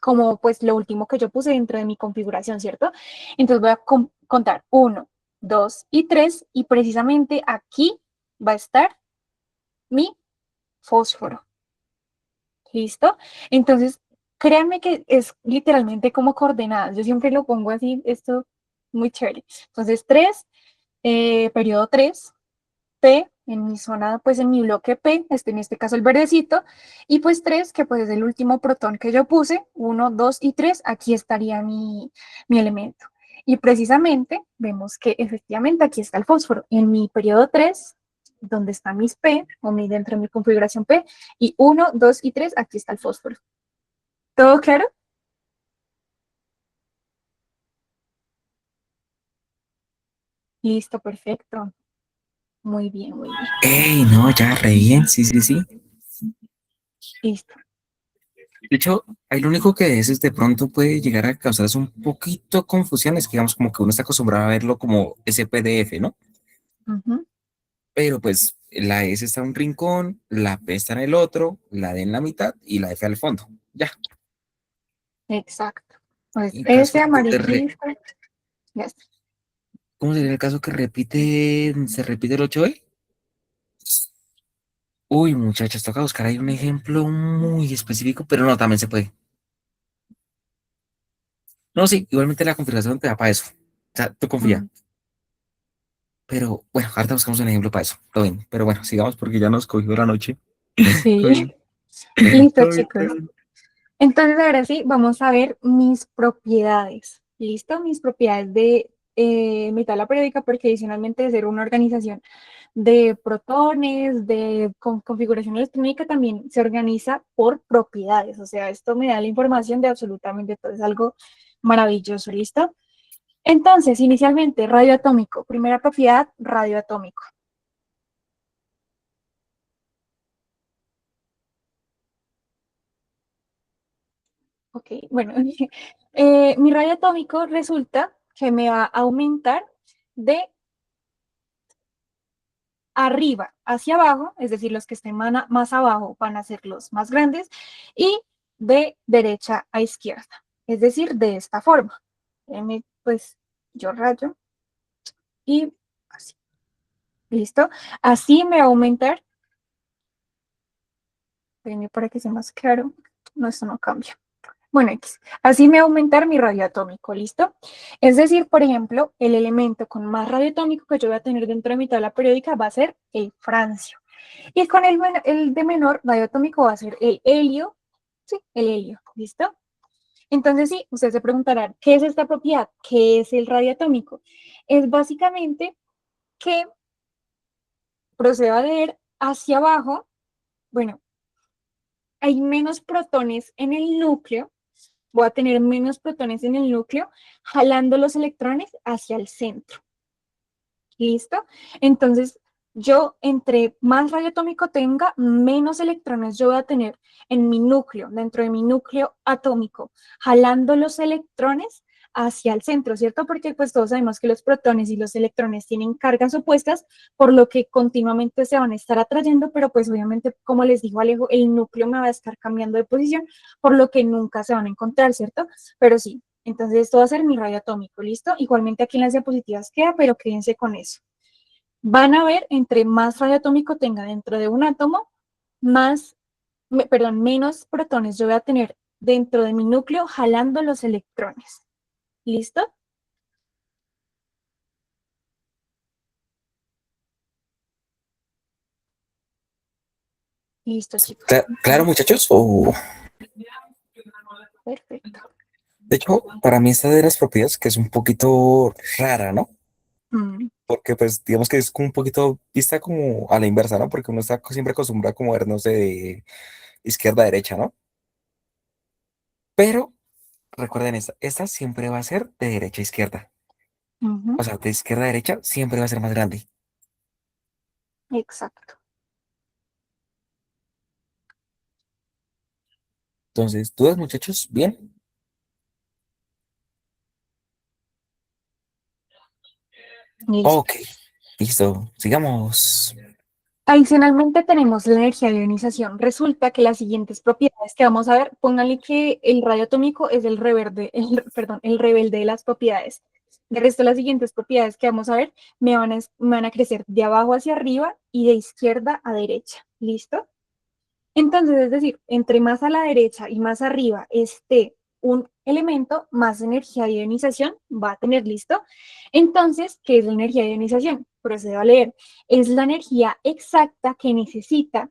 como pues lo último que yo puse dentro de mi configuración, ¿cierto? Entonces voy a contar 1, 2 y 3 y precisamente aquí va a estar mi fósforo. ¿Listo? Entonces, créanme que es literalmente como coordenadas. Yo siempre lo pongo así, esto muy chévere. Entonces, 3, periodo 3, P en mi zona, pues en mi bloque P, en este caso el verdecito, y pues 3, que pues es el último protón que yo puse, 1, 2 y 3, aquí estaría mi elemento. Y precisamente vemos que efectivamente aquí está el fósforo. En mi periodo 3, donde están mis P, dentro de mi configuración P, y 1, 2 y 3, aquí está el fósforo. ¿Todo claro? Listo, perfecto. Muy bien, muy bien. ¡Ey, no, ya, re bien! Sí, sí, sí. Listo. De hecho, ahí lo único que es de pronto puede llegar a causarse un poquito confusión, es que digamos como que uno está acostumbrado a verlo como ese PDF, ¿no? Ujú, Pero pues la S está en un rincón, la P está en el otro, la D en la mitad y la F al fondo. Ya. exacto. Pues En caso ese de que amarillista, ya está. ¿cómo sería el caso que se repite el 8E? Uy, muchachos, toca buscar ahí un ejemplo muy específico, pero no, también se puede. No, sí, igualmente la configuración te da para eso. O sea, tú confía. Mm, Pero bueno, ahorita buscamos un ejemplo para eso. Todo bien. Pero bueno, sigamos porque ya nos cogió la noche. Todo sí. bien. Listo, Todo bien, todo chicos. bien. Entonces, ahora sí, vamos a ver mis propiedades. ¿Listo? Mis propiedades de mi tabla periódica, porque adicionalmente de ser una organización de protones, de configuración electrónica, también se organiza por propiedades. O sea, esto me da la información de absolutamente todo. Es algo Maravilloso, ¿listo? Entonces, inicialmente, radioatómico. Primera propiedad, radioatómico. Ok, bueno, mi radioatómico resulta que me va a aumentar de arriba hacia abajo, es decir, los que estén más abajo van a ser los más grandes, y de derecha a izquierda, es decir, de esta forma. Pues yo rayo y así, ¿listo? Así me va a aumentar, para que sea más claro, no, esto no cambia. Bueno, así me va a aumentar mi radioatómico, ¿listo? Es decir, por ejemplo, el elemento con más radioatómico que yo voy a tener dentro de mi tabla periódica va a ser el francio. Y con el de menor radioatómico va a ser el helio, sí, el helio, ¿listo? Entonces, sí, ustedes se preguntarán, ¿qué es esta propiedad? ¿Qué es el radioatómico? Es básicamente que proceda a leer hacia abajo, bueno, hay menos protones en el núcleo, voy a tener menos protones en el núcleo, jalando los electrones hacia el centro. ¿Listo? Entonces, yo entre más radioatómico tenga, menos electrones yo voy a tener en mi núcleo, dentro de mi núcleo atómico, jalando los electrones hacia el centro, ¿cierto? Porque pues todos sabemos que los protones y los electrones tienen cargas opuestas, por lo que continuamente se van a estar atrayendo, pero pues obviamente, como les dijo Alejo, el núcleo me va a estar cambiando de posición, por lo que nunca se van a encontrar, ¿cierto? Pero sí, entonces esto va a ser mi radio atómico, ¿listo? Igualmente aquí en las diapositivas queda, pero quédense con eso. Van a ver, entre más radio atómico tenga dentro de un átomo, menos protones yo voy a tener dentro de mi núcleo jalando los electrones. ¿Listo? Listo, chicos. Claro, muchachos. Perfecto. De hecho, para mí esta de las propiedades que es un poquito rara, ¿no? Mm, Porque pues digamos que es como un poquito vista como a la inversa, ¿no? Porque uno está siempre acostumbrado como a ver, no sé, de izquierda a derecha, ¿no? Pero recuerden esta siempre va a ser de derecha a izquierda. ujú, O sea, de izquierda a derecha siempre va a ser más grande. exacto. Entonces, ¿dudas, muchachos? Bien. Listo. Ok, listo. Sigamos. Adicionalmente tenemos la energía de ionización. Resulta que las siguientes propiedades que vamos a ver, pónganle que el radio atómico es perdón, el rebelde de las propiedades. De resto, las siguientes propiedades que vamos a ver me van a crecer de abajo hacia arriba y de izquierda a derecha. ¿Listo? Entonces, es decir, entre más a la derecha y más arriba esté un elemento, más energía de ionización va a tener, ¿listo? Entonces, ¿qué es la energía de ionización? Procedo a leer. Es la energía exacta que necesita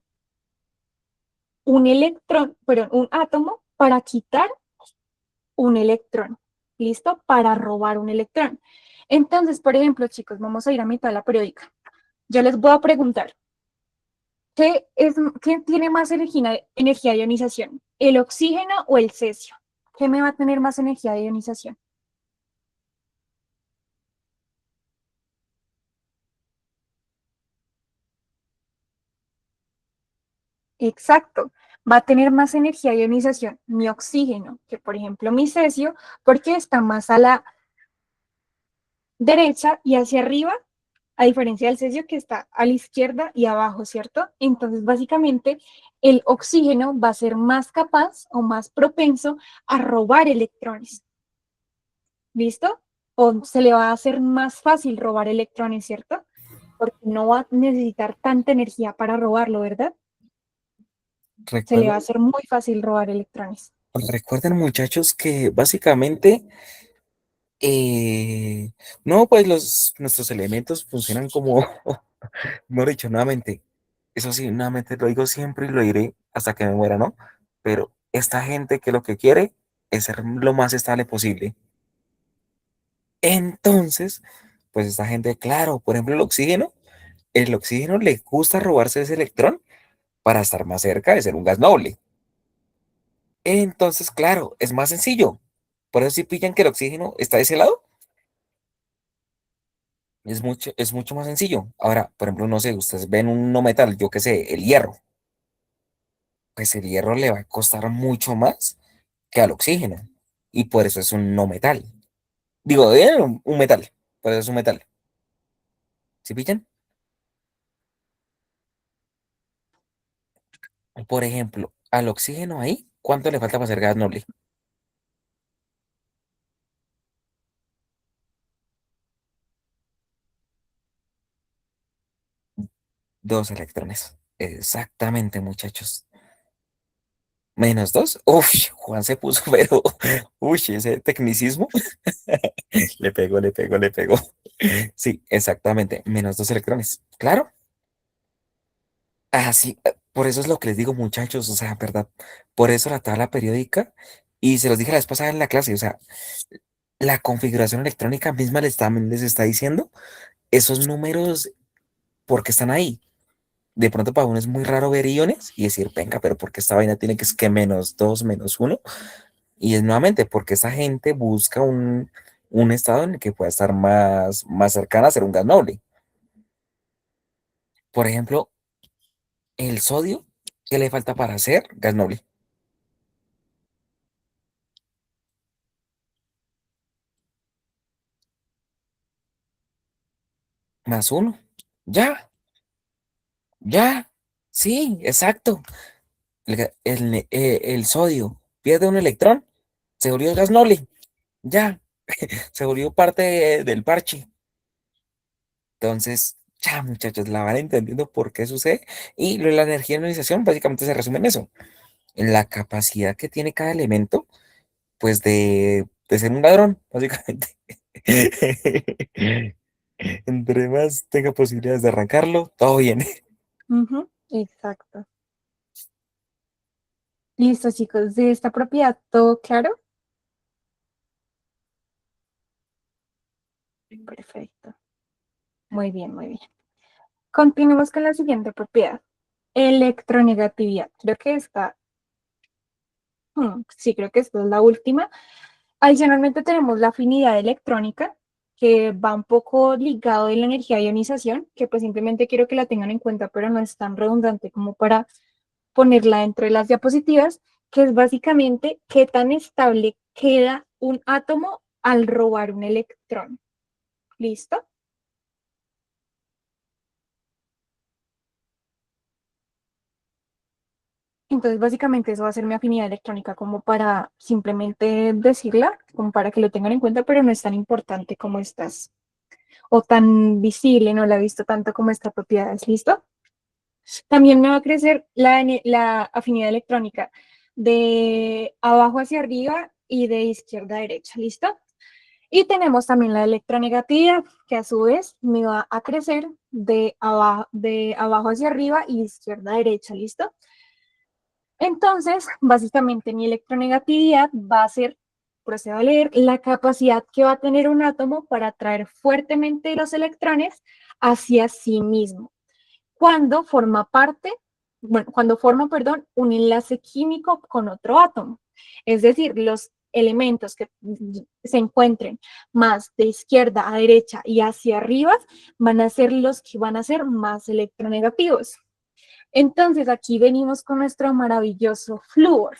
un electrón, perdón, un átomo para quitar un electrón, ¿listo? Para robar un electrón. Entonces, por ejemplo, chicos, vamos a ir a mi tabla periódica. Yo les voy a preguntar, ¿qué tiene más energía de ionización? ¿El oxígeno o el cesio? ¿Qué me va a tener más energía de ionización? Exacto, va a tener más energía de ionización mi oxígeno que, por ejemplo, mi cesio, porque está más a la derecha y hacia arriba, a diferencia del cesio que está a la izquierda y abajo, ¿cierto? Entonces, básicamente, el oxígeno va a ser más capaz o más propenso a robar electrones. ¿Listo? O se le va a hacer más fácil robar electrones, ¿cierto? Porque no va a necesitar tanta energía para robarlo, ¿verdad? Se le va a Recuerden, hacer muy fácil robar electrones. recuerden, muchachos, que básicamente, no, pues nuestros elementos funcionan como, mejor dicho, nuevamente, eso sí, nuevamente lo digo siempre y lo diré hasta que me muera, ¿no? Pero esta gente que lo que quiere es ser lo más estable posible. Entonces, pues esta gente, claro, por ejemplo, el oxígeno le gusta robarse ese electrón para estar más cerca de ser un gas noble. Entonces, claro, es más sencillo, Por eso si pillan que el oxígeno está de ese lado, es mucho más sencillo. Ahora, por ejemplo, no sé, ustedes ven un no metal, yo qué sé, el hierro. Pues el hierro le va a costar mucho más que al oxígeno. Y por eso es un no metal. Digo, un metal. Por eso es un metal. ¿Sí pillan? Por ejemplo, al oxígeno ahí, ¿cuánto le falta para ser gas noble? 2 electrones. Exactamente, muchachos. -2. Uf, Juan se puso, pero, uy, ese tecnicismo. Le pegó, le pegó, le pegó. Sí, exactamente. -2 electrones. Claro. Así, por eso es lo que les digo, muchachos. O sea, ¿verdad? Por eso la tabla periódica. Y se los dije la vez pasada en la clase. O sea, la configuración electrónica misma les está diciendo esos números porque están ahí. De pronto para uno es muy raro ver iones y decir, venga, pero porque esta vaina tiene que es que -2, -1. Y es nuevamente porque esa gente busca un estado en el que pueda estar más cercana a ser un gas noble. Por ejemplo, el sodio, ¿qué le falta para ser gas noble? +1. Ya, ya. Sí, exacto. El sodio pierde un electrón, se volvió gas noble. Ya, se volvió parte del parche. Entonces, ya muchachos, la van entendiendo por qué sucede. Y lo de la energía de ionización básicamente se resume en eso, en la capacidad que tiene cada elemento, pues de ser un ladrón, básicamente. Entre más tenga posibilidades de arrancarlo, todo bien. Ujú, exacto. Listo, chicos, de esta propiedad, ¿todo claro? Perfecto. Muy bien, muy bien. Continuemos con la siguiente propiedad. Electronegatividad. Creo que sí, creo que esta es la última. Adicionalmente tenemos la afinidad electrónica, que va un poco ligado de la energía de ionización, que pues simplemente quiero que la tengan en cuenta, pero no es tan redundante como para ponerla dentro de las diapositivas, que es básicamente qué tan estable queda un átomo al robar un electrón. ¿Listo? Entonces, básicamente eso va a ser mi afinidad electrónica, como para simplemente decirla, como para que lo tengan en cuenta, pero no es tan importante como estas, o tan visible, no la he visto tanto como esta propiedad. ¿Es listo? También me va a crecer la afinidad electrónica de abajo hacia arriba y de izquierda a derecha. ¿Listo? Y tenemos también la electronegatividad, que a su vez me va a crecer de abajo hacia arriba y izquierda a derecha. ¿Listo? Entonces, básicamente mi electronegatividad va a ser, procedo a leer, la capacidad que va a tener un átomo para atraer fuertemente los electrones hacia sí mismo, cuando forma perdón, un enlace químico con otro átomo. Es decir, los elementos que se encuentren más de izquierda a derecha y hacia arriba van a ser los que van a ser más electronegativos. Entonces, aquí venimos con nuestro maravilloso flúor.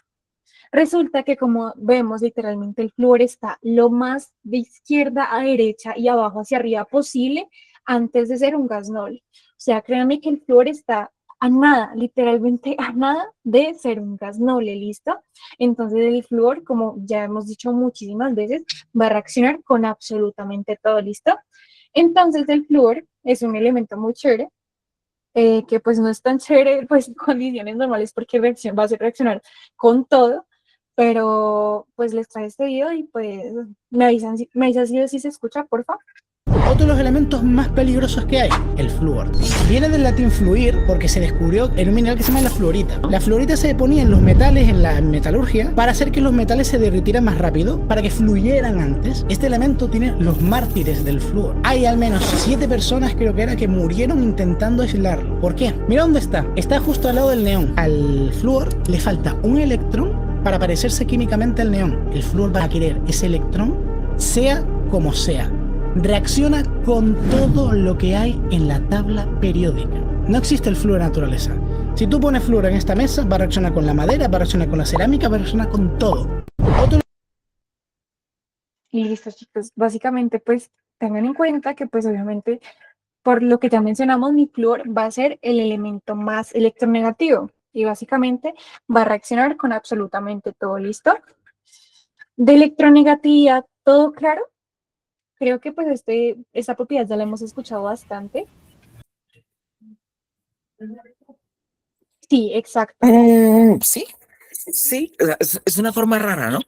Resulta que como vemos literalmente el flúor está lo más de izquierda a derecha y abajo hacia arriba posible antes de ser un gas noble. O sea, créanme que el flúor está a nada, literalmente a nada de ser un gas noble, ¿listo? Entonces el flúor, como ya hemos dicho muchísimas veces, va a reaccionar con absolutamente todo, ¿listo? Entonces el flúor es un elemento muy chévere, que pues no es tan chévere pues en condiciones normales porque va a reaccionar con todo, pero pues les trae este video y pues me avisan si se escucha, por favor. Otro de los elementos más peligrosos que hay, el flúor. Viene del latín fluir porque se descubrió en un mineral que se llama la fluorita. La fluorita se ponía en los metales, en la metalurgia, para hacer que los metales se derritieran más rápido, para que fluyeran antes. Este elemento tiene los mártires del flúor. Hay al menos 7 personas, creo que era, que murieron intentando aislarlo. ¿Por qué? Mira dónde está. Está justo al lado del neón. Al flúor le falta un electrón para parecerse químicamente al neón. El flúor va a querer ese electrón, sea como sea. Reacciona con todo lo que hay en la tabla periódica. No existe el flúor en naturaleza. Si tú pones flúor en esta mesa, va a reaccionar con la madera, va a reaccionar con la cerámica, va a reaccionar con todo. Y listo, chicos. Básicamente, pues tengan en cuenta que, pues obviamente, por lo que ya mencionamos, mi flúor va a ser el elemento más electronegativo y básicamente va a reaccionar con absolutamente todo. ¿Listo? De electronegatividad, ¿todo claro? Creo que pues esta propiedad ya la hemos escuchado bastante. Sí, exacto. Sí, sí, o sea, es una forma rara, ¿no?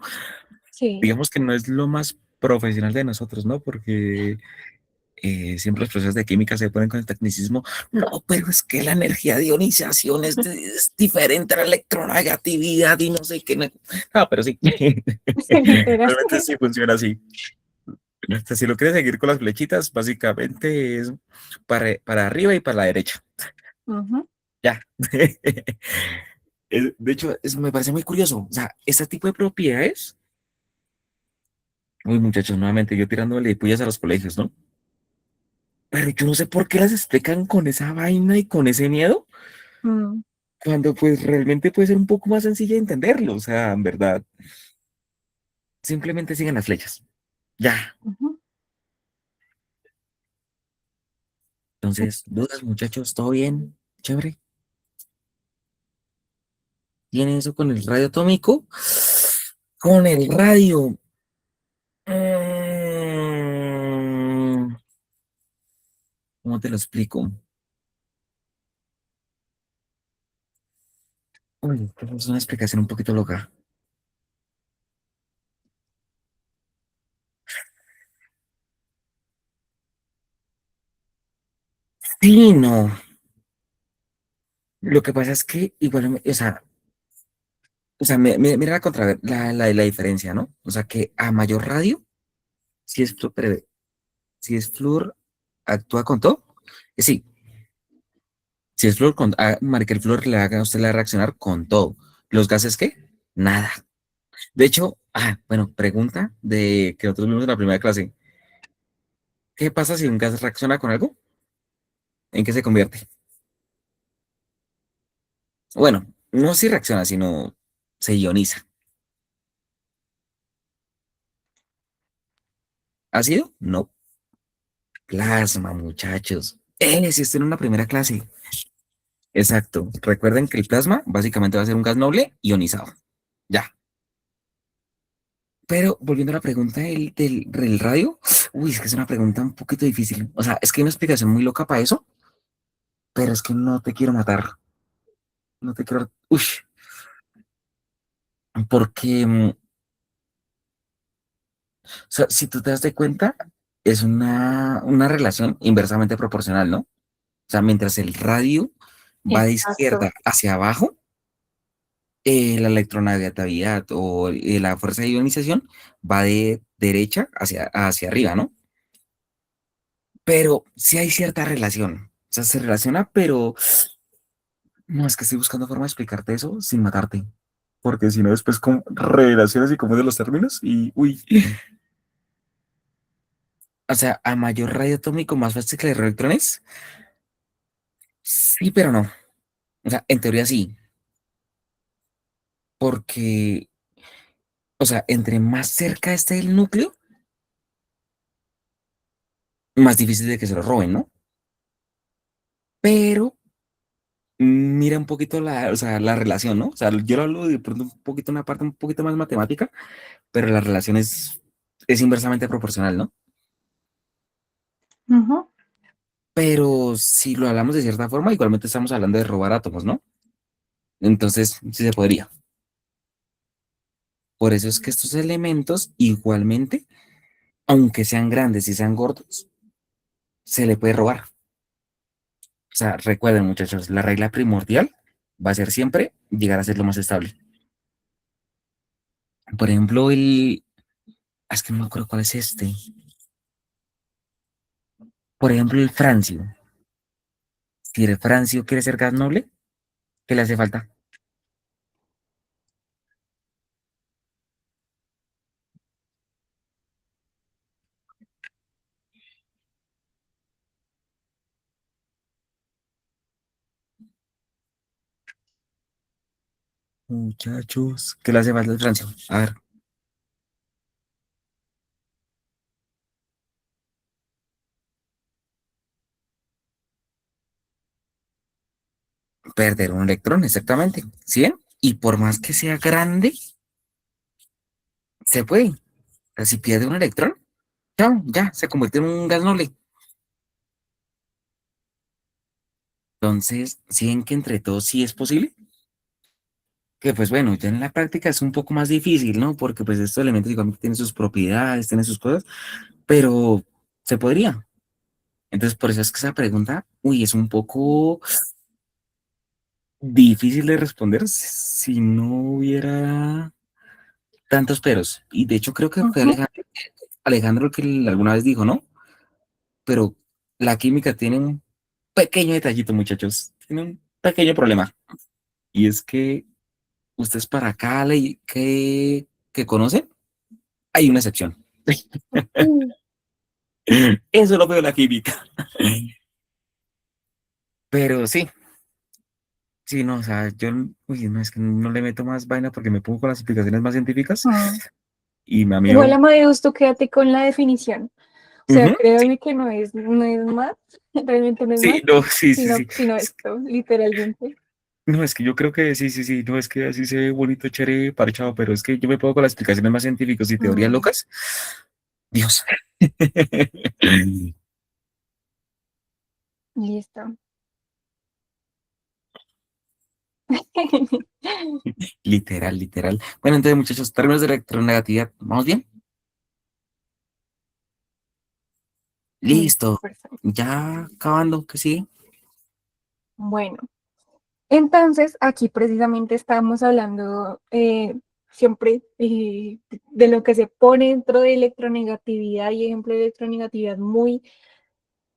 Sí. Digamos que no es lo más profesional de nosotros, ¿no? Porque siempre los profesores de química se ponen con el tecnicismo, no, pero es que la energía de ionización es diferente a la electronegatividad y no sé qué. No, pero sí, Literal. realmente sí funciona así. O sea, si lo quieres seguir con las flechitas, básicamente es para arriba y para la derecha. Ujú. Ya. De hecho, me parece muy curioso. O sea, este tipo de propiedades, uy, muchachos, nuevamente yo tirándole pullas a los colegios, ¿no? Pero yo no sé por qué las explican con esa vaina y con ese miedo, Mm, cuando pues realmente puede ser un poco más sencilla de entenderlo. O sea, en verdad, simplemente sigan las flechas. Ya. ujú. Entonces, dudas, muchachos, ¿todo bien? Chévere. ¿Tiene eso con el radio atómico? Con el radio. mm, ¿Cómo te lo explico? Uy, es una explicación un poquito loca. Sí, no. Lo que pasa es que igual, mira la diferencia, ¿no? O sea, que a mayor radio, si es, si es flúor, actúa con todo. Sí, si es flúor, marica, el flúor le haga a usted la reaccionar con todo. ¿Los gases qué? Nada. De hecho, bueno, pregunta de que nosotros vimos en la primera clase. ¿Qué pasa si un gas reacciona con algo? ¿En qué se convierte? Bueno, no si reacciona, sino se ioniza. ¿Ácido? No. Plasma, muchachos. Si estoy en una primera clase. Exacto. Recuerden que el plasma básicamente va a ser un gas noble ionizado. Ya. Pero volviendo a la pregunta del radio, uy, es que es una pregunta un poquito difícil. O sea, es que hay una explicación muy loca para eso, pero es que no te quiero matar. No te quiero. Uy, porque, o sea, si tú te das de cuenta, es una relación inversamente proporcional, ¿no? O sea, mientras el radio va de Exacto. izquierda hacia abajo, la electronegatividad o la fuerza de ionización va de derecha hacia arriba, ¿no? Pero sí hay cierta relación. O sea, se relaciona, pero no es que estoy buscando forma de explicarte eso sin matarte. Porque si no, después con relaciones y de los términos y uy. O sea, a mayor radio atómico, más fácil que los electrones. Sí, pero no. O sea, en teoría sí. Porque, o sea, entre más cerca esté el núcleo, más difícil de que se lo roben, ¿no? Pero mira un poquito o sea, la relación, ¿no? O sea, yo lo hablo de pronto un poquito, una parte un poquito más matemática, pero la relación es inversamente proporcional, ¿no? Ujú. Pero si lo hablamos de cierta forma, igualmente estamos hablando de robar átomos, ¿no? Entonces, sí se podría. Por eso es que estos elementos, igualmente, aunque sean grandes y sean gordos, se le puede robar. O sea, recuerden, muchachos, la regla primordial va a ser siempre llegar a ser lo más estable. Por ejemplo, es que no me acuerdo cuál es este. Por ejemplo, el francio. Si el francio quiere ser gas noble, ¿qué le hace falta? Muchachos, ¿qué le hace falta al Francia? A ver, perder un electrón, exactamente. ¿Sí ven? Y por más que sea grande, se puede. O sea, si pierde un electrón, chao, ya, se convierte en un gas noble. Entonces, ¿sí ven que entre todos sí es posible? Que pues bueno, ya en la práctica es un poco más difícil, ¿no? Porque pues estos elementos igualmente tienen sus propiedades, tienen sus cosas, pero se podría. Entonces, por eso es que esa pregunta, uy, es un poco difícil de responder si no hubiera tantos peros. Y de hecho creo que fue Ujú. Alejandro el que alguna vez dijo, ¿no? Pero la química tiene un pequeño detallito, muchachos. Tiene un pequeño problema. Y es que ustedes para cada ley que conocen, hay una excepción. Mm. Eso es lo peor de la química. Pero sí, sí, no, o sea, yo, uy, no, es que no le meto más vaina porque me pongo con las explicaciones más científicas Mm. y me Igual, amigo. Amadeus, tú quédate con la definición. O sea, Ujú, créeme que no es más, realmente no es sí, más, no, sí, sí, sino, sí. sino esto, literalmente. No, es que yo creo que sí, sí, sí, no es que así se ve bonito, chévere, parchado, pero es que yo me pongo con las explicaciones más científicas y teorías Mm. locas. Dios. Listo. Literal, literal. Bueno, entonces, muchachos, términos de electronegatividad, ¿vamos bien? Listo, Listo. perfecto. Ya acabando, que sí. Bueno, entonces aquí precisamente estábamos hablando siempre de lo que se pone dentro de electronegatividad y ejemplo de electronegatividad muy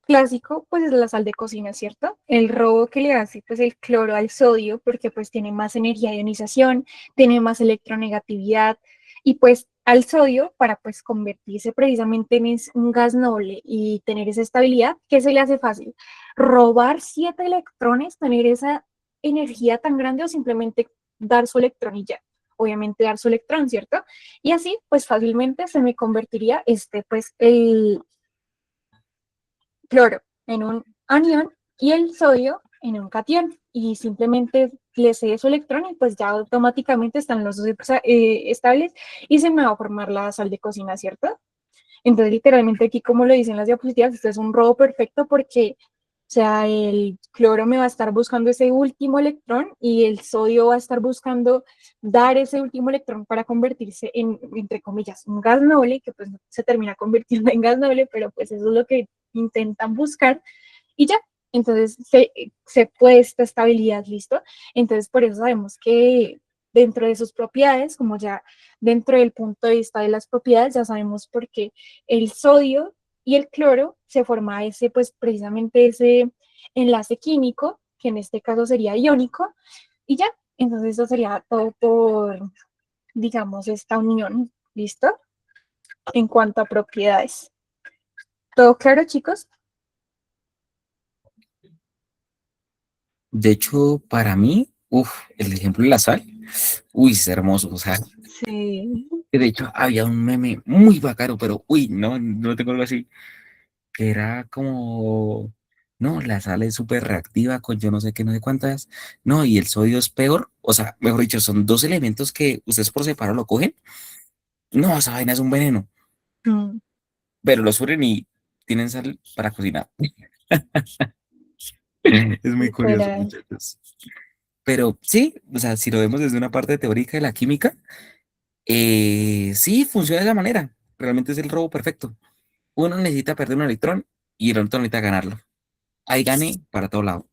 clásico, pues es la sal de cocina, ¿cierto? El robo que le hace pues el cloro al sodio, porque pues tiene más energía de ionización, tiene más electronegatividad y pues al sodio para pues convertirse precisamente en un gas noble y tener esa estabilidad, ¿qué se le hace fácil? Robar 7 electrones, tener esa energía tan grande o simplemente dar su electrón y ya. Obviamente dar su electrón, ¿cierto? Y así, pues fácilmente se me convertiría pues el cloro en un anión y el sodio en un cation. Y simplemente le cede su electrón y pues ya automáticamente están los dos estables y se me va a formar la sal de cocina, ¿cierto? Entonces, literalmente aquí, como lo dicen las diapositivas, esto es un robo perfecto porque, o sea, el cloro me va a estar buscando ese último electrón y el sodio va a estar buscando dar ese último electrón para convertirse en, entre comillas, un gas noble, que pues se termina convirtiendo en gas noble, pero pues eso es lo que intentan buscar y ya. Entonces se puede esta estabilidad, ¿listo? Entonces por eso sabemos que dentro de sus propiedades, como ya dentro del punto de vista de las propiedades, ya sabemos por qué el sodio y el cloro se forma ese, pues precisamente ese enlace químico, que en este caso sería iónico, y ya. Entonces eso sería todo por, digamos, esta unión, ¿listo? En cuanto a propiedades. ¿Todo claro, chicos? De hecho, para mí, uff, el ejemplo de la sal, uy, es hermoso. O sea, Sí. de hecho, había un meme muy bacano, pero uy, no, no tengo algo así, que era como, no, la sal es súper reactiva con yo no sé qué, no sé cuántas, no, y el sodio es peor, o sea, mejor dicho, son dos elementos que ustedes por separado lo cogen, no, esa vaina es un veneno, Mm, pero los unen y tienen sal para cocinar. Es muy curioso, literal. muchachos. Pero sí, o sea, si lo vemos desde una parte teórica de la química, sí, funciona de esa manera. Realmente es el robo perfecto. Uno necesita perder un electrón y el otro necesita ganarlo. Ahí gane para todo lado.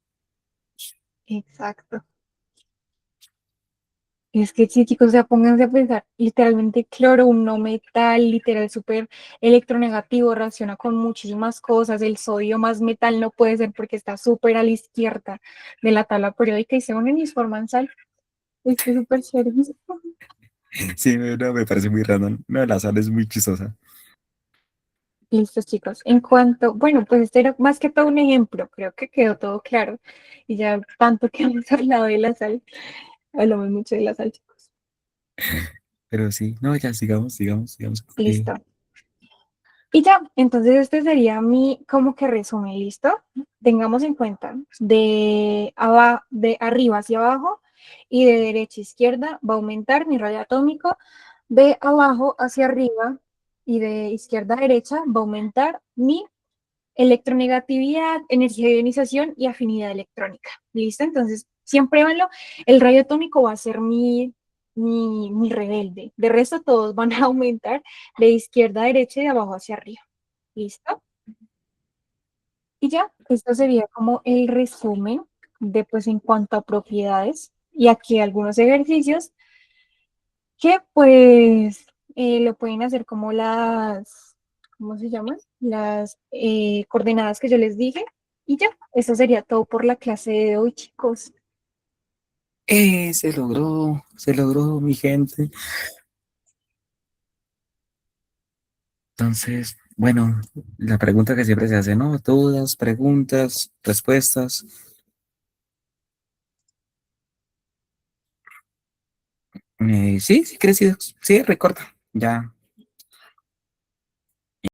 Exacto. Es que sí, chicos, o sea, pónganse a pensar, literalmente cloro, un no metal, literal, súper electronegativo, reacciona con muchísimas cosas, el sodio más metal no puede ser porque está súper a la izquierda de la tabla periódica y se unen y forman sal. Es que es súper chévere. Sí, no, me parece muy random. No, la sal es muy chistosa. Listos, chicos. En cuanto, bueno, pues este era más que todo un ejemplo, creo que quedó todo claro y ya tanto que hemos hablado de la sal. Hablamos mucho de la sal, chicos. Pero sí, no, ya sigamos. Listo. Y ya, entonces este sería mi como que resumen, ¿listo? Tengamos en cuenta de arriba hacia abajo y de derecha a izquierda va a aumentar mi radio atómico, de abajo hacia arriba y de izquierda a derecha va a aumentar mi electronegatividad, energía de ionización y afinidad electrónica. ¿Listo? Entonces, siempre vanlo. El rayo atómico va a ser mi rebelde. De resto, todos van a aumentar de izquierda a derecha y de abajo hacia arriba. ¿Listo? Y ya, esto sería como el resumen de, pues, en cuanto a propiedades. Y aquí algunos ejercicios que, pues, lo pueden hacer como ¿cómo se llaman? Las coordenadas que yo les dije. Y ya, eso sería todo por la clase de hoy, chicos. Se logró, mi gente. Entonces, bueno, la pregunta que siempre se hace, ¿no? Dudas, preguntas, respuestas. Sí, sí, crecido. Sí, recorta. Ya,